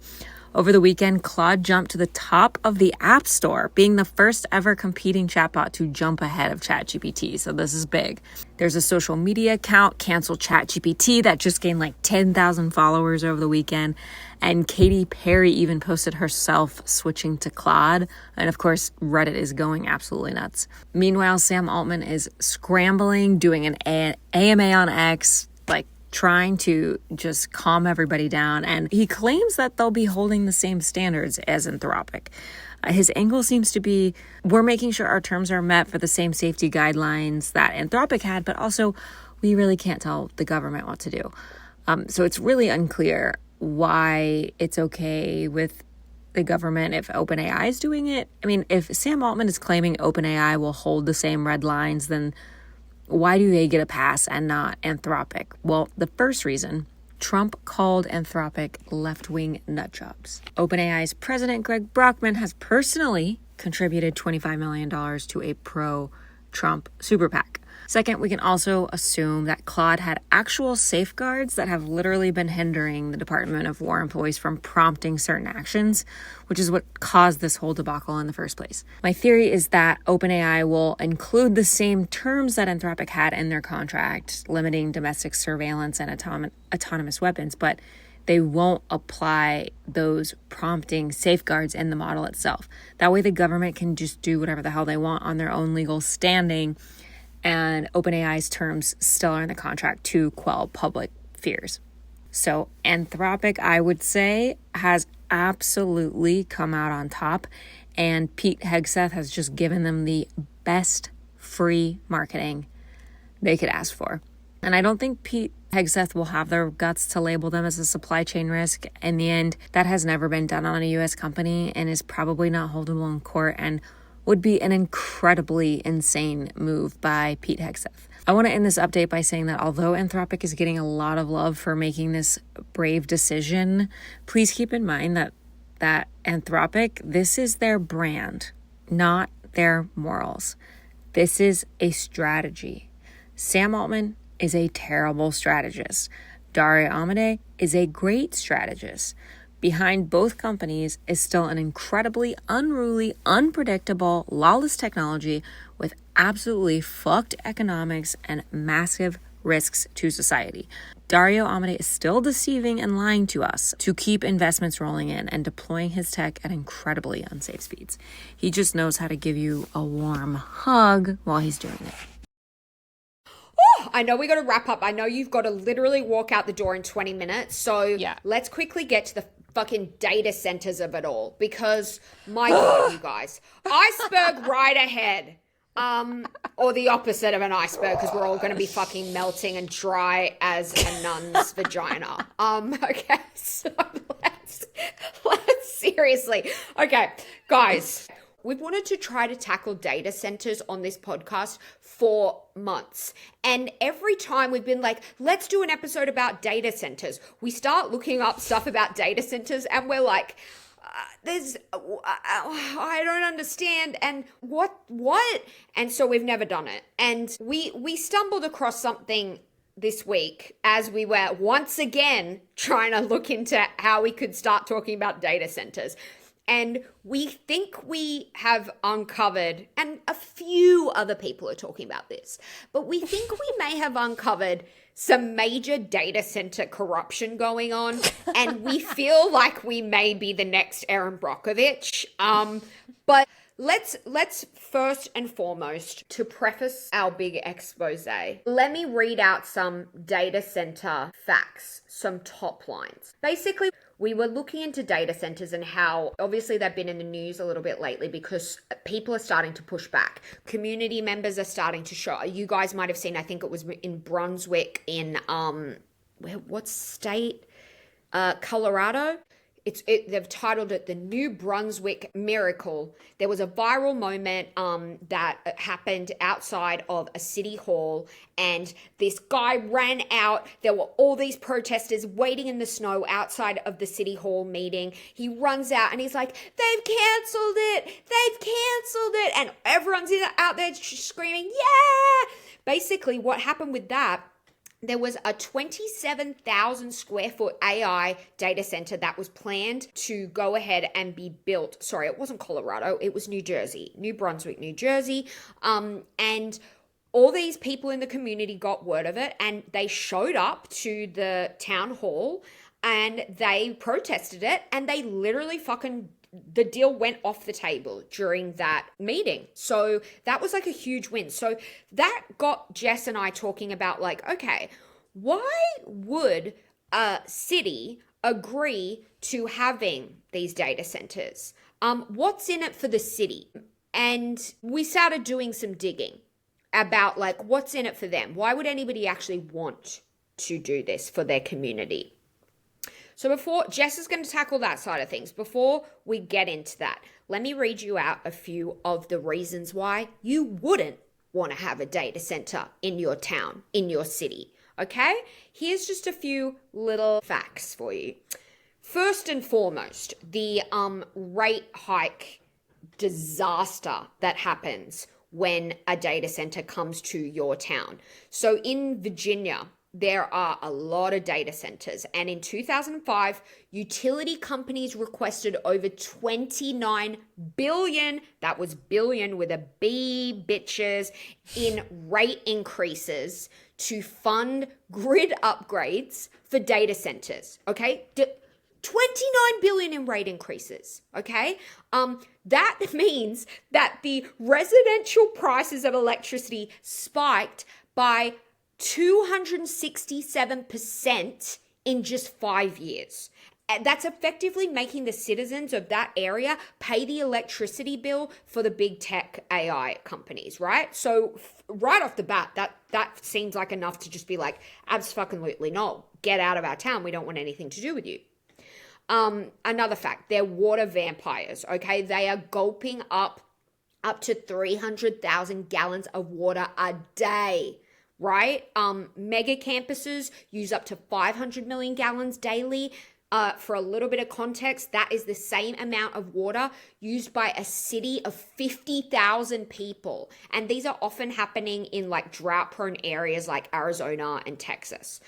S2: Over the weekend, Claude jumped to the top of the App Store, being the first ever competing chatbot to jump ahead of ChatGPT. So this is big. There's a social media account, Cancel ChatGPT, that just gained like 10,000 followers over the weekend. And Katy Perry even posted herself switching to Claude. And of course, Reddit is going absolutely nuts. Meanwhile, Sam Altman is scrambling, doing an AMA on X, trying to just calm everybody down, and he claims that they'll be holding the same standards as Anthropic. His angle seems to be, we're making sure our terms are met for the same safety guidelines that Anthropic had, but also we really can't tell the government what to do. So it's really unclear why it's okay with the government if OpenAI is doing it. I mean, if Sam Altman is claiming OpenAI will hold the same red lines, then why do they get a pass and not Anthropic? Well, the first reason, Trump called Anthropic left-wing nutjobs. OpenAI's president, Greg Brockman, has personally contributed $25 million to a pro-Trump super PAC. Second, we can also assume that Claude had actual safeguards that have literally been hindering the Department of War employees from prompting certain actions, which is what caused this whole debacle in the first place. My theory is that OpenAI will include the same terms that Anthropic had in their contract, limiting domestic surveillance and autonomous weapons, but they won't apply those prompting safeguards in the model itself. That way the government can just do whatever the hell they want on their own legal standing, and OpenAI's terms still are in the contract to quell public fears. So Anthropic, I would say, has absolutely come out on top, and Pete Hegseth has just given them the best free marketing they could ask for. And I don't think Pete Hegseth will have the guts to label them as a supply chain risk. In the end, that has never been done on a U.S. company and is probably not holdable in court, and would be an incredibly insane move by Pete Hegseth. I want to end this update by saying that although Anthropic is getting a lot of love for making this brave decision, please keep in mind that Anthropic, this is their brand, not their morals. This is a strategy. Sam Altman is a terrible strategist. Dario Amodei is a great strategist. Behind both companies is still an incredibly unruly, unpredictable, lawless technology with absolutely fucked economics and massive risks to society. Dario Amodei is still deceiving and lying to us to keep investments rolling in and deploying his tech at incredibly unsafe speeds. He just knows how to give you a warm hug while he's doing it.
S1: I know we got to wrap up. I know you've got to literally walk out the door in 20 minutes. So
S2: Yeah.
S1: Let's quickly get to the fucking data centers of it all, because my God, you guys, iceberg right ahead. Or the opposite of an iceberg, because we're all going to be fucking melting and dry as a nun's vagina. Okay, so let's seriously. Okay, guys, we've wanted to try to tackle data centers on this podcast for months. And every time we've been like, let's do an episode about data centers, we start looking up stuff about data centers and we're like, I don't understand, and what? And so we've never done it. And we stumbled across something this week as we were once again trying to look into how we could start talking about data centers. And we think we have uncovered, and a few other people are talking about this, but we think we may have uncovered some major data center corruption going on, and we feel like we may be the next Erin Brockovich. But let's first and foremost, to preface our big expose, let me read out some data center facts, some top lines. Basically, we were looking into data centers and how obviously they've been in the news a little bit lately because people are starting to push back. Community members are starting to show. You guys might have seen, I think it was in Brunswick in, what state? Colorado. They've titled it The New Brunswick Miracle. There was a viral moment that happened outside of a city hall, and this guy ran out. There were all these protesters waiting in the snow outside of the city hall meeting. He runs out and he's like, they've canceled it. They've canceled it. And everyone's out there screaming, yeah. Basically, what happened with that, there was a 27,000 square foot AI data center that was planned to go ahead and be built. Sorry, it wasn't Colorado. It was New Jersey, New Brunswick, New Jersey. And all these people in the community got word of it and they showed up to the town hall and they protested it, and they literally the deal went off the table during that meeting. So that was like a huge win. So that got Jess and I talking about like, okay, why would a city agree to having these data centers? What's in it for the city? And we started doing some digging about like, what's in it for them? Why would anybody actually want to do this for their community? So before, Jess is going to tackle that side of things. Before we get into that, let me read you out a few of the reasons why you wouldn't want to have a data center in your town, in your city. Okay? Here's just a few little facts for you. First and foremost, the rate hike disaster that happens when a data center comes to your town. So in Virginia, there are a lot of data centers. And in 2005, utility companies requested over 29 billion, that was billion with a B, bitches, in rate increases to fund grid upgrades for data centers. Okay? 29 billion in rate increases. Okay? That means that the residential prices of electricity spiked by 267% in just 5 years. And that's effectively making the citizens of that area pay the electricity bill for the big tech AI companies, right? So right off the bat, that seems like enough to just be like, abso-fucking-lutely no, get out of our town. We don't want anything to do with you. Another fact, they're water vampires, okay? They are gulping up to 300,000 gallons of water a day. Right? Mega campuses use up to 500 million gallons daily. For a little bit of context, that is the same amount of water used by a city of 50,000 people. And these are often happening in like drought-prone areas like Arizona and Texas.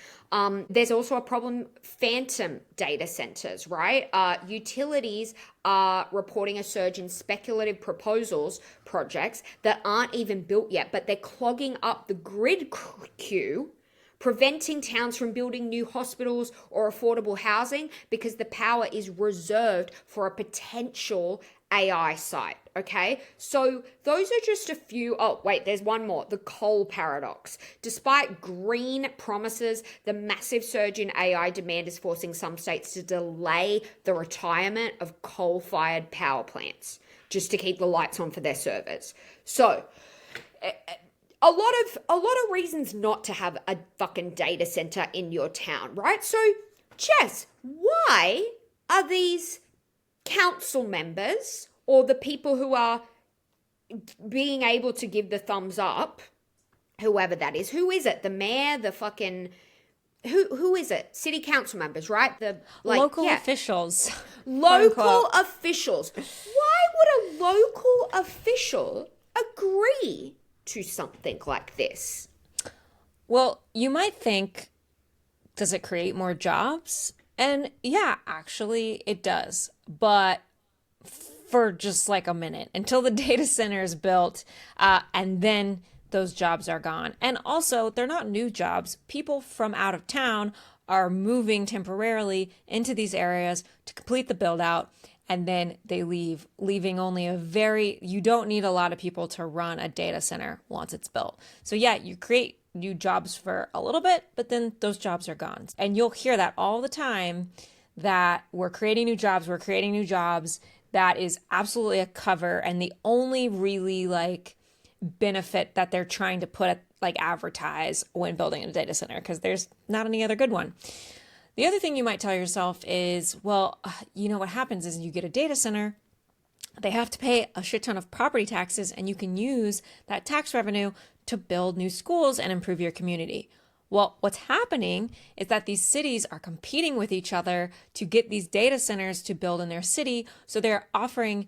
S1: There's also a problem, phantom data centers, right? Utilities are reporting a surge in speculative projects that aren't even built yet, but they're clogging up the grid queue, preventing towns from building new hospitals or affordable housing because the power is reserved for a potential AI site, okay? So those are just a few. Oh, wait, there's one more. The coal paradox. Despite green promises, the massive surge in AI demand is forcing some states to delay the retirement of coal-fired power plants just to keep the lights on for their servers. So a lot of reasons not to have a fucking data center in your town, right? So, Jess, why are these council members or the people who are being able to give the thumbs up, whoever that is, who is it? The mayor, the fucking who is it? City council members, right? The
S2: Local officials.
S1: Local officials. Why would a local official agree to something like this?
S2: Well, you might think, does it create more jobs? And yeah, actually it does. But for just like a minute until the data center is built, and then those jobs are gone. And also, they're not new jobs. People from out of town are moving temporarily into these areas to complete the build out, and then they leave, leaving only you don't need a lot of people to run a data center once it's built. So yeah, you create new jobs for a little bit, but then those jobs are gone. And you'll hear that all the time, that we're creating new jobs, That is absolutely a cover, and the only really benefit that they're trying to advertise when building a data center, because there's not any other good one. The other thing you might tell yourself is, well, what happens is you get a data center, they have to pay a shit ton of property taxes, and you can use that tax revenue to build new schools and improve your community. Well, what's happening is that these cities are competing with each other to get these data centers to build in their city. So they're offering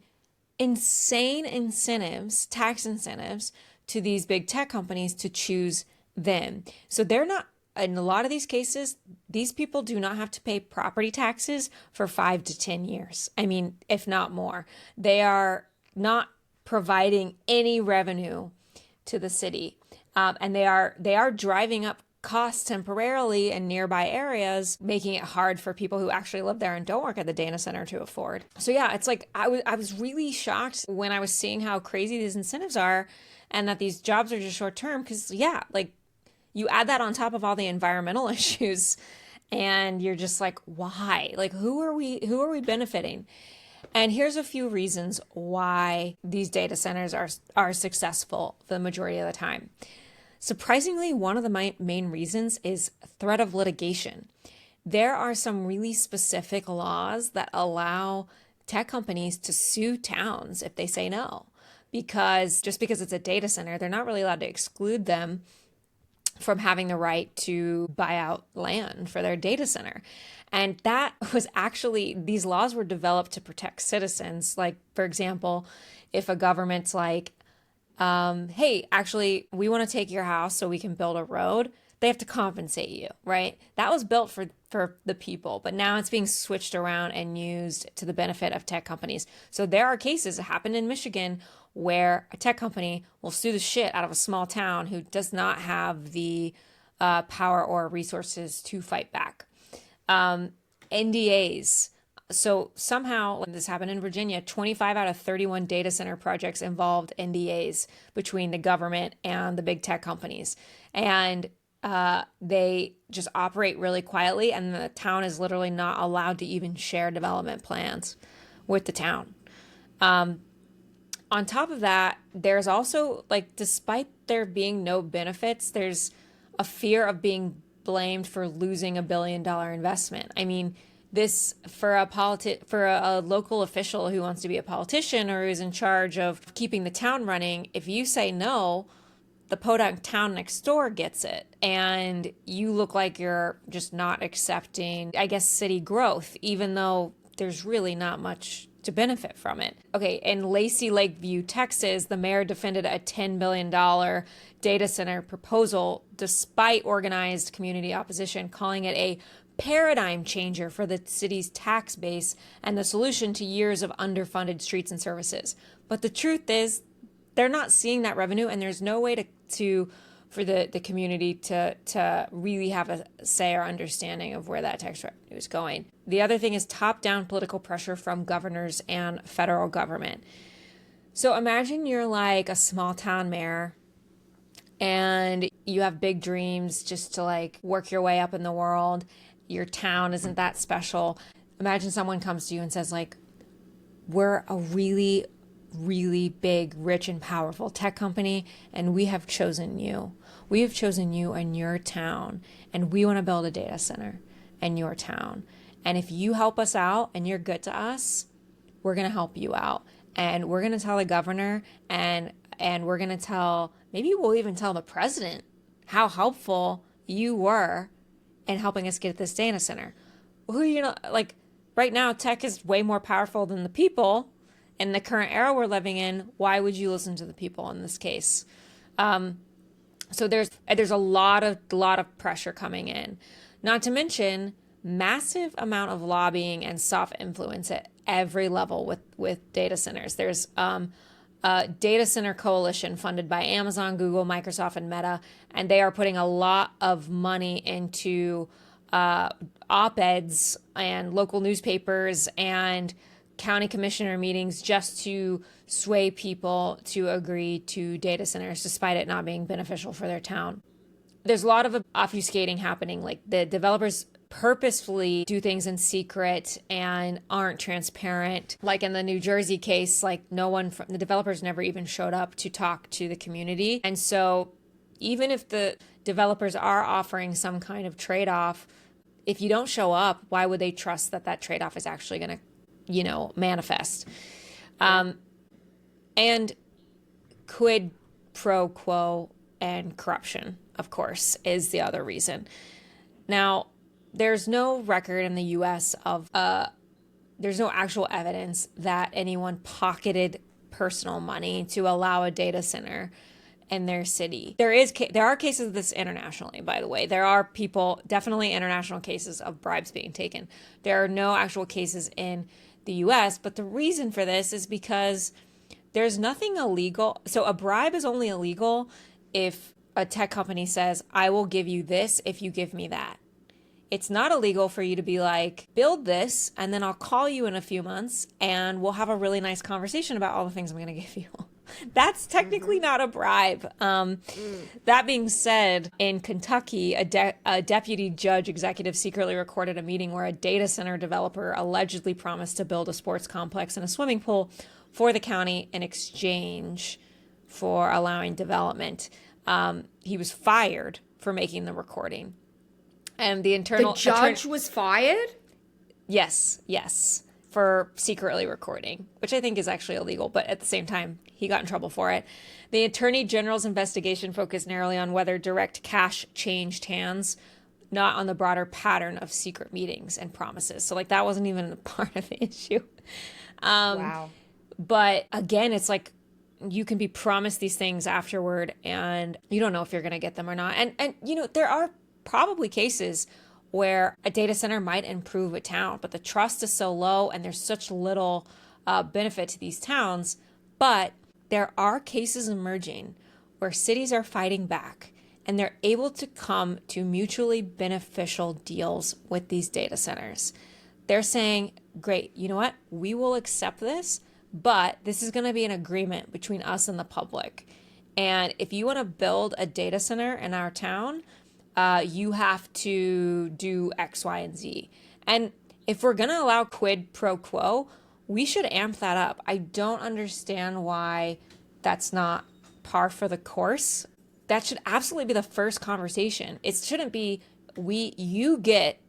S2: insane incentives, tax incentives, to these big tech companies to choose them. So they're not, in a lot of these cases, these people do not have to pay property taxes for 5 to 10 years. I mean, if not more. They are not providing any revenue to the city. And they are driving up costs temporarily in nearby areas, making it hard for people who actually live there and don't work at the data center to afford. So yeah, it's I was really shocked when I was seeing how crazy these incentives are, and that these jobs are just short term, because yeah, you add that on top of all the environmental issues, and you're just why? Who are we benefiting? And here's a few reasons why these data centers are successful for the majority of the time. Surprisingly, one of the main reasons is threat of litigation. There are some really specific laws that allow tech companies to sue towns if they say no, because just because it's a data center, they're not really allowed to exclude them from having the right to buy out land for their data center. And that was actually, these laws were developed to protect citizens. For example, if a government's hey, actually, we want to take your house so we can build a road, they have to compensate you, right? That was built for the people, but now it's being switched around and used to the benefit of tech companies. So there are cases that happened in Michigan where a tech company will sue the shit out of a small town who does not have the power or resources to fight back. NDAs. So somehow, this happened in Virginia, 25 out of 31 data center projects involved NDAs between the government and the big tech companies. And they just operate really quietly, and the town is literally not allowed to even share development plans with the town. On top of that, there's also, despite there being no benefits, there's a fear of being blamed for losing $1 billion investment. I mean, this for a local official who wants to be a politician or who's in charge of keeping the town running, if you say no, the podunk town next door gets it, and you look like you're just not accepting, I guess, city growth, even though there's really not much to benefit from it. Okay, in Lacey Lakeview, Texas, the mayor defended a $10 billion data center proposal despite organized community opposition, calling it a paradigm changer for the city's tax base and the solution to years of underfunded streets and services. But the truth is, they're not seeing that revenue, and there's no way for the community to really have a say or understanding of where that tax revenue is going. The other thing is top-down political pressure from governors and federal government. So imagine you're a small town mayor, and you have big dreams just to work your way up in the world. Your town isn't that special. Imagine someone comes to you and says we're a really, really big, rich, and powerful tech company, and we have chosen you. We have chosen you in your town, and we want to build a data center in your town. And if you help us out and you're good to us, we're going to help you out. And we're going to tell the governor, and we're going to tell, maybe we'll even tell the president how helpful you were in helping us get this data center. Who, like right now, tech is way more powerful than the people. In the current era we're living in, why would you listen to the people in this case? So there's a lot of pressure coming in. Not to mention massive amount of lobbying and soft influence at every level with data centers. There's a data center coalition funded by Amazon, Google, Microsoft, and Meta, and they are putting a lot of money into op-eds and local newspapers and county commissioner meetings just to sway people to agree to data centers despite it not being beneficial for their town. There's a lot of obfuscating happening, like the developers purposefully do things in secret and aren't transparent. Like in the New Jersey case, like no one from the developers never even showed up to talk to the community. And so even if the developers are offering some kind of trade-off, if you don't show up, why would they trust that that trade-off is actually going to manifest? And quid pro quo and corruption, of course, is the other reason. Now, there's no record in the U.S. of, there's no actual evidence that anyone pocketed personal money to allow a data center in their city. There are cases of this internationally, by the way. There are definitely international cases of bribes being taken. There are no actual cases in the US, but the reason for this is because there's nothing illegal. So a bribe is only illegal if a tech company says, I will give you this if you give me that. It's not illegal for you to be like, build this, and then I'll call you in a few months and we'll have a really nice conversation about all the things I'm going to give you. That's technically not a bribe. That being said, in Kentucky, a deputy judge executive secretly recorded a meeting where a data center developer allegedly promised to build a sports complex and a swimming pool for the county in exchange for allowing development. He was fired for making the recording. And the
S1: judge was fired?
S2: Yes, for secretly recording, which I think is actually illegal, but at the same time, he got in trouble for it. The Attorney General's investigation focused narrowly on whether direct cash changed hands, not on the broader pattern of secret meetings and promises. So like that wasn't even a part of the issue.
S1: Wow.
S2: But again, it's like you can be promised these things afterward and you don't know if you're going to get them or not. And there are probably cases where a data center might improve a town, but the trust is so low and there's such little benefit to these towns. But there are cases emerging where cities are fighting back and they're able to come to mutually beneficial deals with these data centers. They're saying, great, you know what? We will accept this, but this is going to be an agreement between us and the public. And if you want to build a data center in our town, you have to do X, Y, and Z. And if we're going to allow quid pro quo, we should amp that up. I don't understand why that's not par for the course. That should absolutely be the first conversation. It shouldn't be you get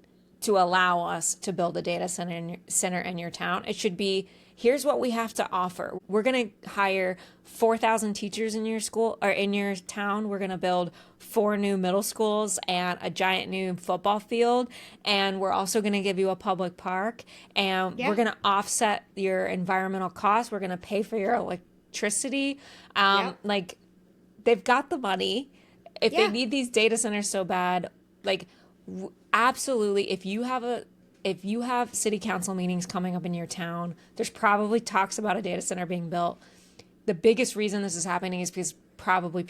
S2: to allow us to build a data center in your town. It should be, here's what we have to offer. We're going to hire 4,000 teachers in your school or in your town. We're going to build 4 new middle schools and a giant new football field. And we're also going to give you a public park. And we're going to offset your environmental costs. We're going to pay for your electricity. Like they've got the money. If they need these data centers so bad, absolutely. If you have city council meetings coming up in your town, there's probably talks about a data center being built. The biggest reason this is happening is because probably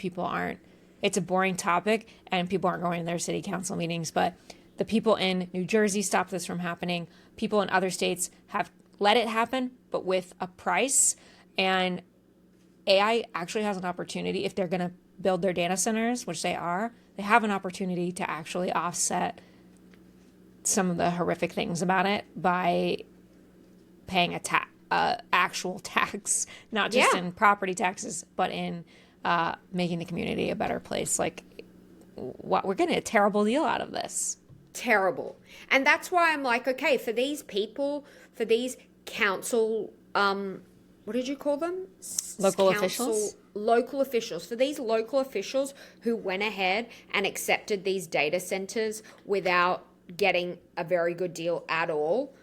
S2: it's a boring topic and people aren't going to their city council meetings. But the people in New Jersey stopped this from happening. People in other states have let it happen, but with a price. And AI actually has an opportunity, if they're going to build their data centers, which they have an opportunity to actually offset some of the horrific things about it by paying a actual tax, not just in property taxes, but in making the community a better place. Like, what we're getting a terrible deal out of this.
S1: Terrible. And that's why I'm like, okay, for these people, for these council, what did you call them?
S2: Local officials?
S1: Local officials. For these local officials who went ahead and accepted these data centers without getting a very good deal at all,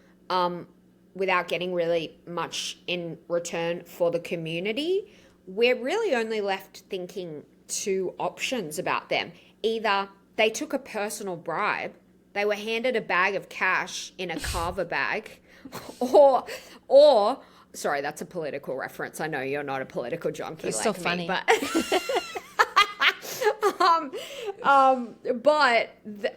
S1: without getting really much in return for the community, we're really only left thinking two options about them. Either they took a personal bribe, they were handed a bag of cash in a carver bag, or sorry, that's a political reference. I know you're not a political junkie
S2: it's
S1: like
S2: so funny.
S1: me,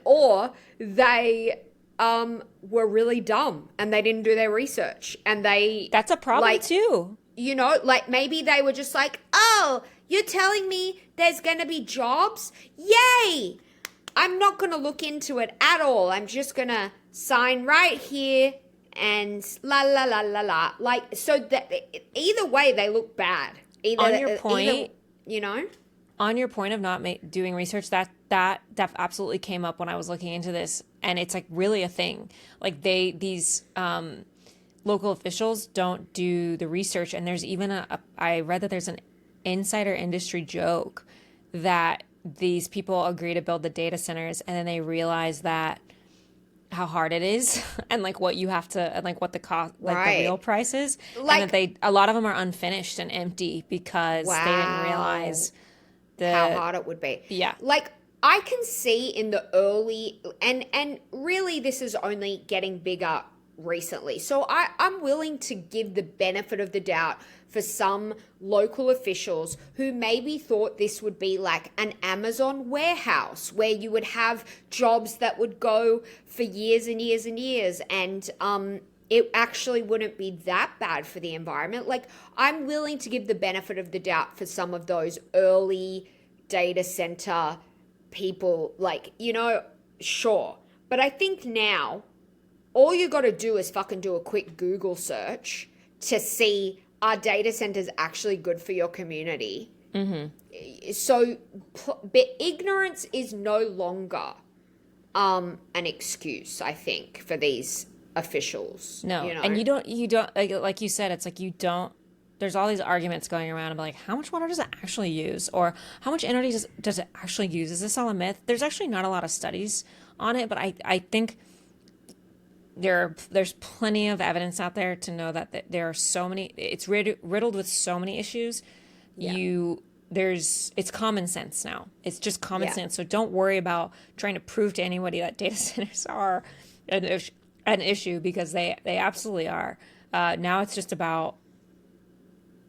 S1: or they were really dumb and they didn't do their research and
S2: that's a problem too.
S1: You know, like maybe they were just like, oh, you're telling me there's going to be jobs? Yay! I'm not going to look into it at all. I'm just going to sign right here and la la la la la. Like, so that either way, they look bad.
S2: On your point,
S1: you know?
S2: On your point of not doing research, that absolutely came up when I was looking into this. And it's like really a thing. Like these local officials don't do the research. And there's even I read that there's an insider industry joke that these people agree to build the data centers and then they realize that how hard it is and like what you have to, and like what the cost, like the real price is. Like, and that a lot of them are unfinished and empty because they didn't realize
S1: how hard it would be.
S2: Yeah.
S1: Like I can see in the early, and really this is only getting bigger recently. So I'm willing to give the benefit of the doubt for some local officials who maybe thought this would be like an Amazon warehouse where you would have jobs that would go for years and years and years, and it actually wouldn't be that bad for the environment. Like, I'm willing to give the benefit of the doubt for some of those early data center people, like, you know, sure. But I think now all you got to do is fucking do a quick Google search to see, are data centers actually good for your community? Mm-hmm. So ignorance is no longer an excuse, I think, for these officials.
S2: No,
S1: you know?
S2: and you don't like you said, it's like you don't. There's all these arguments going around about like how much water does it actually use, or how much energy does it actually use? Is this all a myth? There's actually not a lot of studies on it, but I think there's plenty of evidence out there to know that there are so many. It's riddled with so many issues. Yeah. It's common sense now. It's just common sense. So don't worry about trying to prove to anybody that data centers are an issue, because they absolutely are. Now it's just about,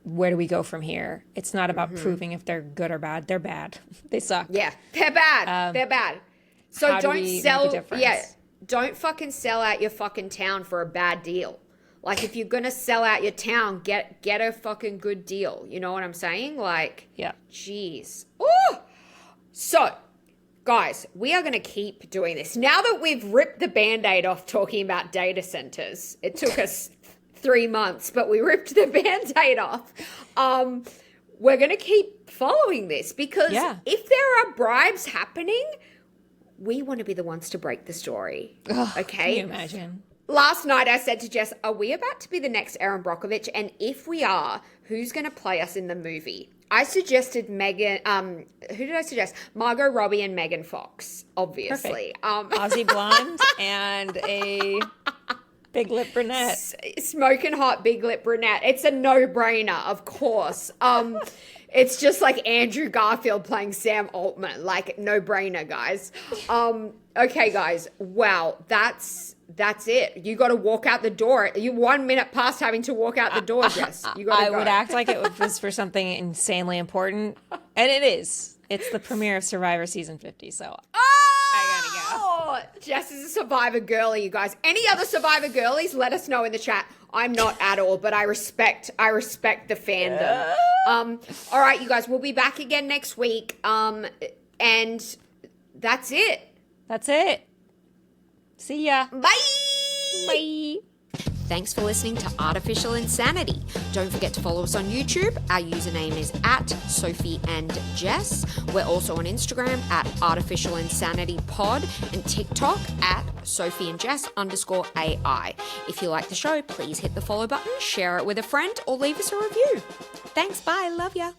S2: where do we go from here? It's not about proving if they're good or bad. They're bad. They suck.
S1: Yeah, they're bad. They're bad. So don't sell. Yeah, don't fucking sell out your fucking town for a bad deal. Like, if you're gonna sell out your town, get a fucking good deal. You know what I'm saying? Like,
S2: yeah.
S1: Jeez. Ooh. So, guys, we are gonna keep doing this now that we've ripped the Band-Aid off talking about data centers. It took us 3 months, but we ripped the Band-Aid off. We're going to keep following this, because if there are bribes happening, we want to be the ones to break the story. Okay?
S2: Can you imagine?
S1: Last night I said to Jess, are we about to be the next Erin Brockovich? And if we are, who's going to play us in the movie? I suggested who did I suggest? Margot Robbie and Megan Fox, obviously.
S2: Aussie blonde and a big lip brunette.
S1: Smoking hot big lip brunette. It's a no-brainer, of course. It's just like Andrew Garfield playing Sam Altman. Like, no-brainer, guys. Okay, guys. Wow, that's it. You got to walk out the door. You 1 minute past having to walk out the door, Jess. You got to go.
S2: I would act like it was for something insanely important, and it is. It's the premiere of Survivor season 50. So I gotta go.
S1: Jess is a Survivor girly, you guys. Any other Survivor girlies? Let us know in the chat. I'm not at all, but I respect the fandom. All right, you guys. We'll be back again next week. And that's it.
S2: That's it. See ya.
S1: Bye.
S2: Bye.
S1: Thanks for listening to Artificial Insanity. Don't forget to follow us on YouTube. Our username is at Sophie and Jess. We're also on Instagram at Artificial Insanity Pod and TikTok at Sophie and Jess _AI. If you like the show, please hit the follow button, share it with a friend, or leave us a review. Thanks, bye, love ya.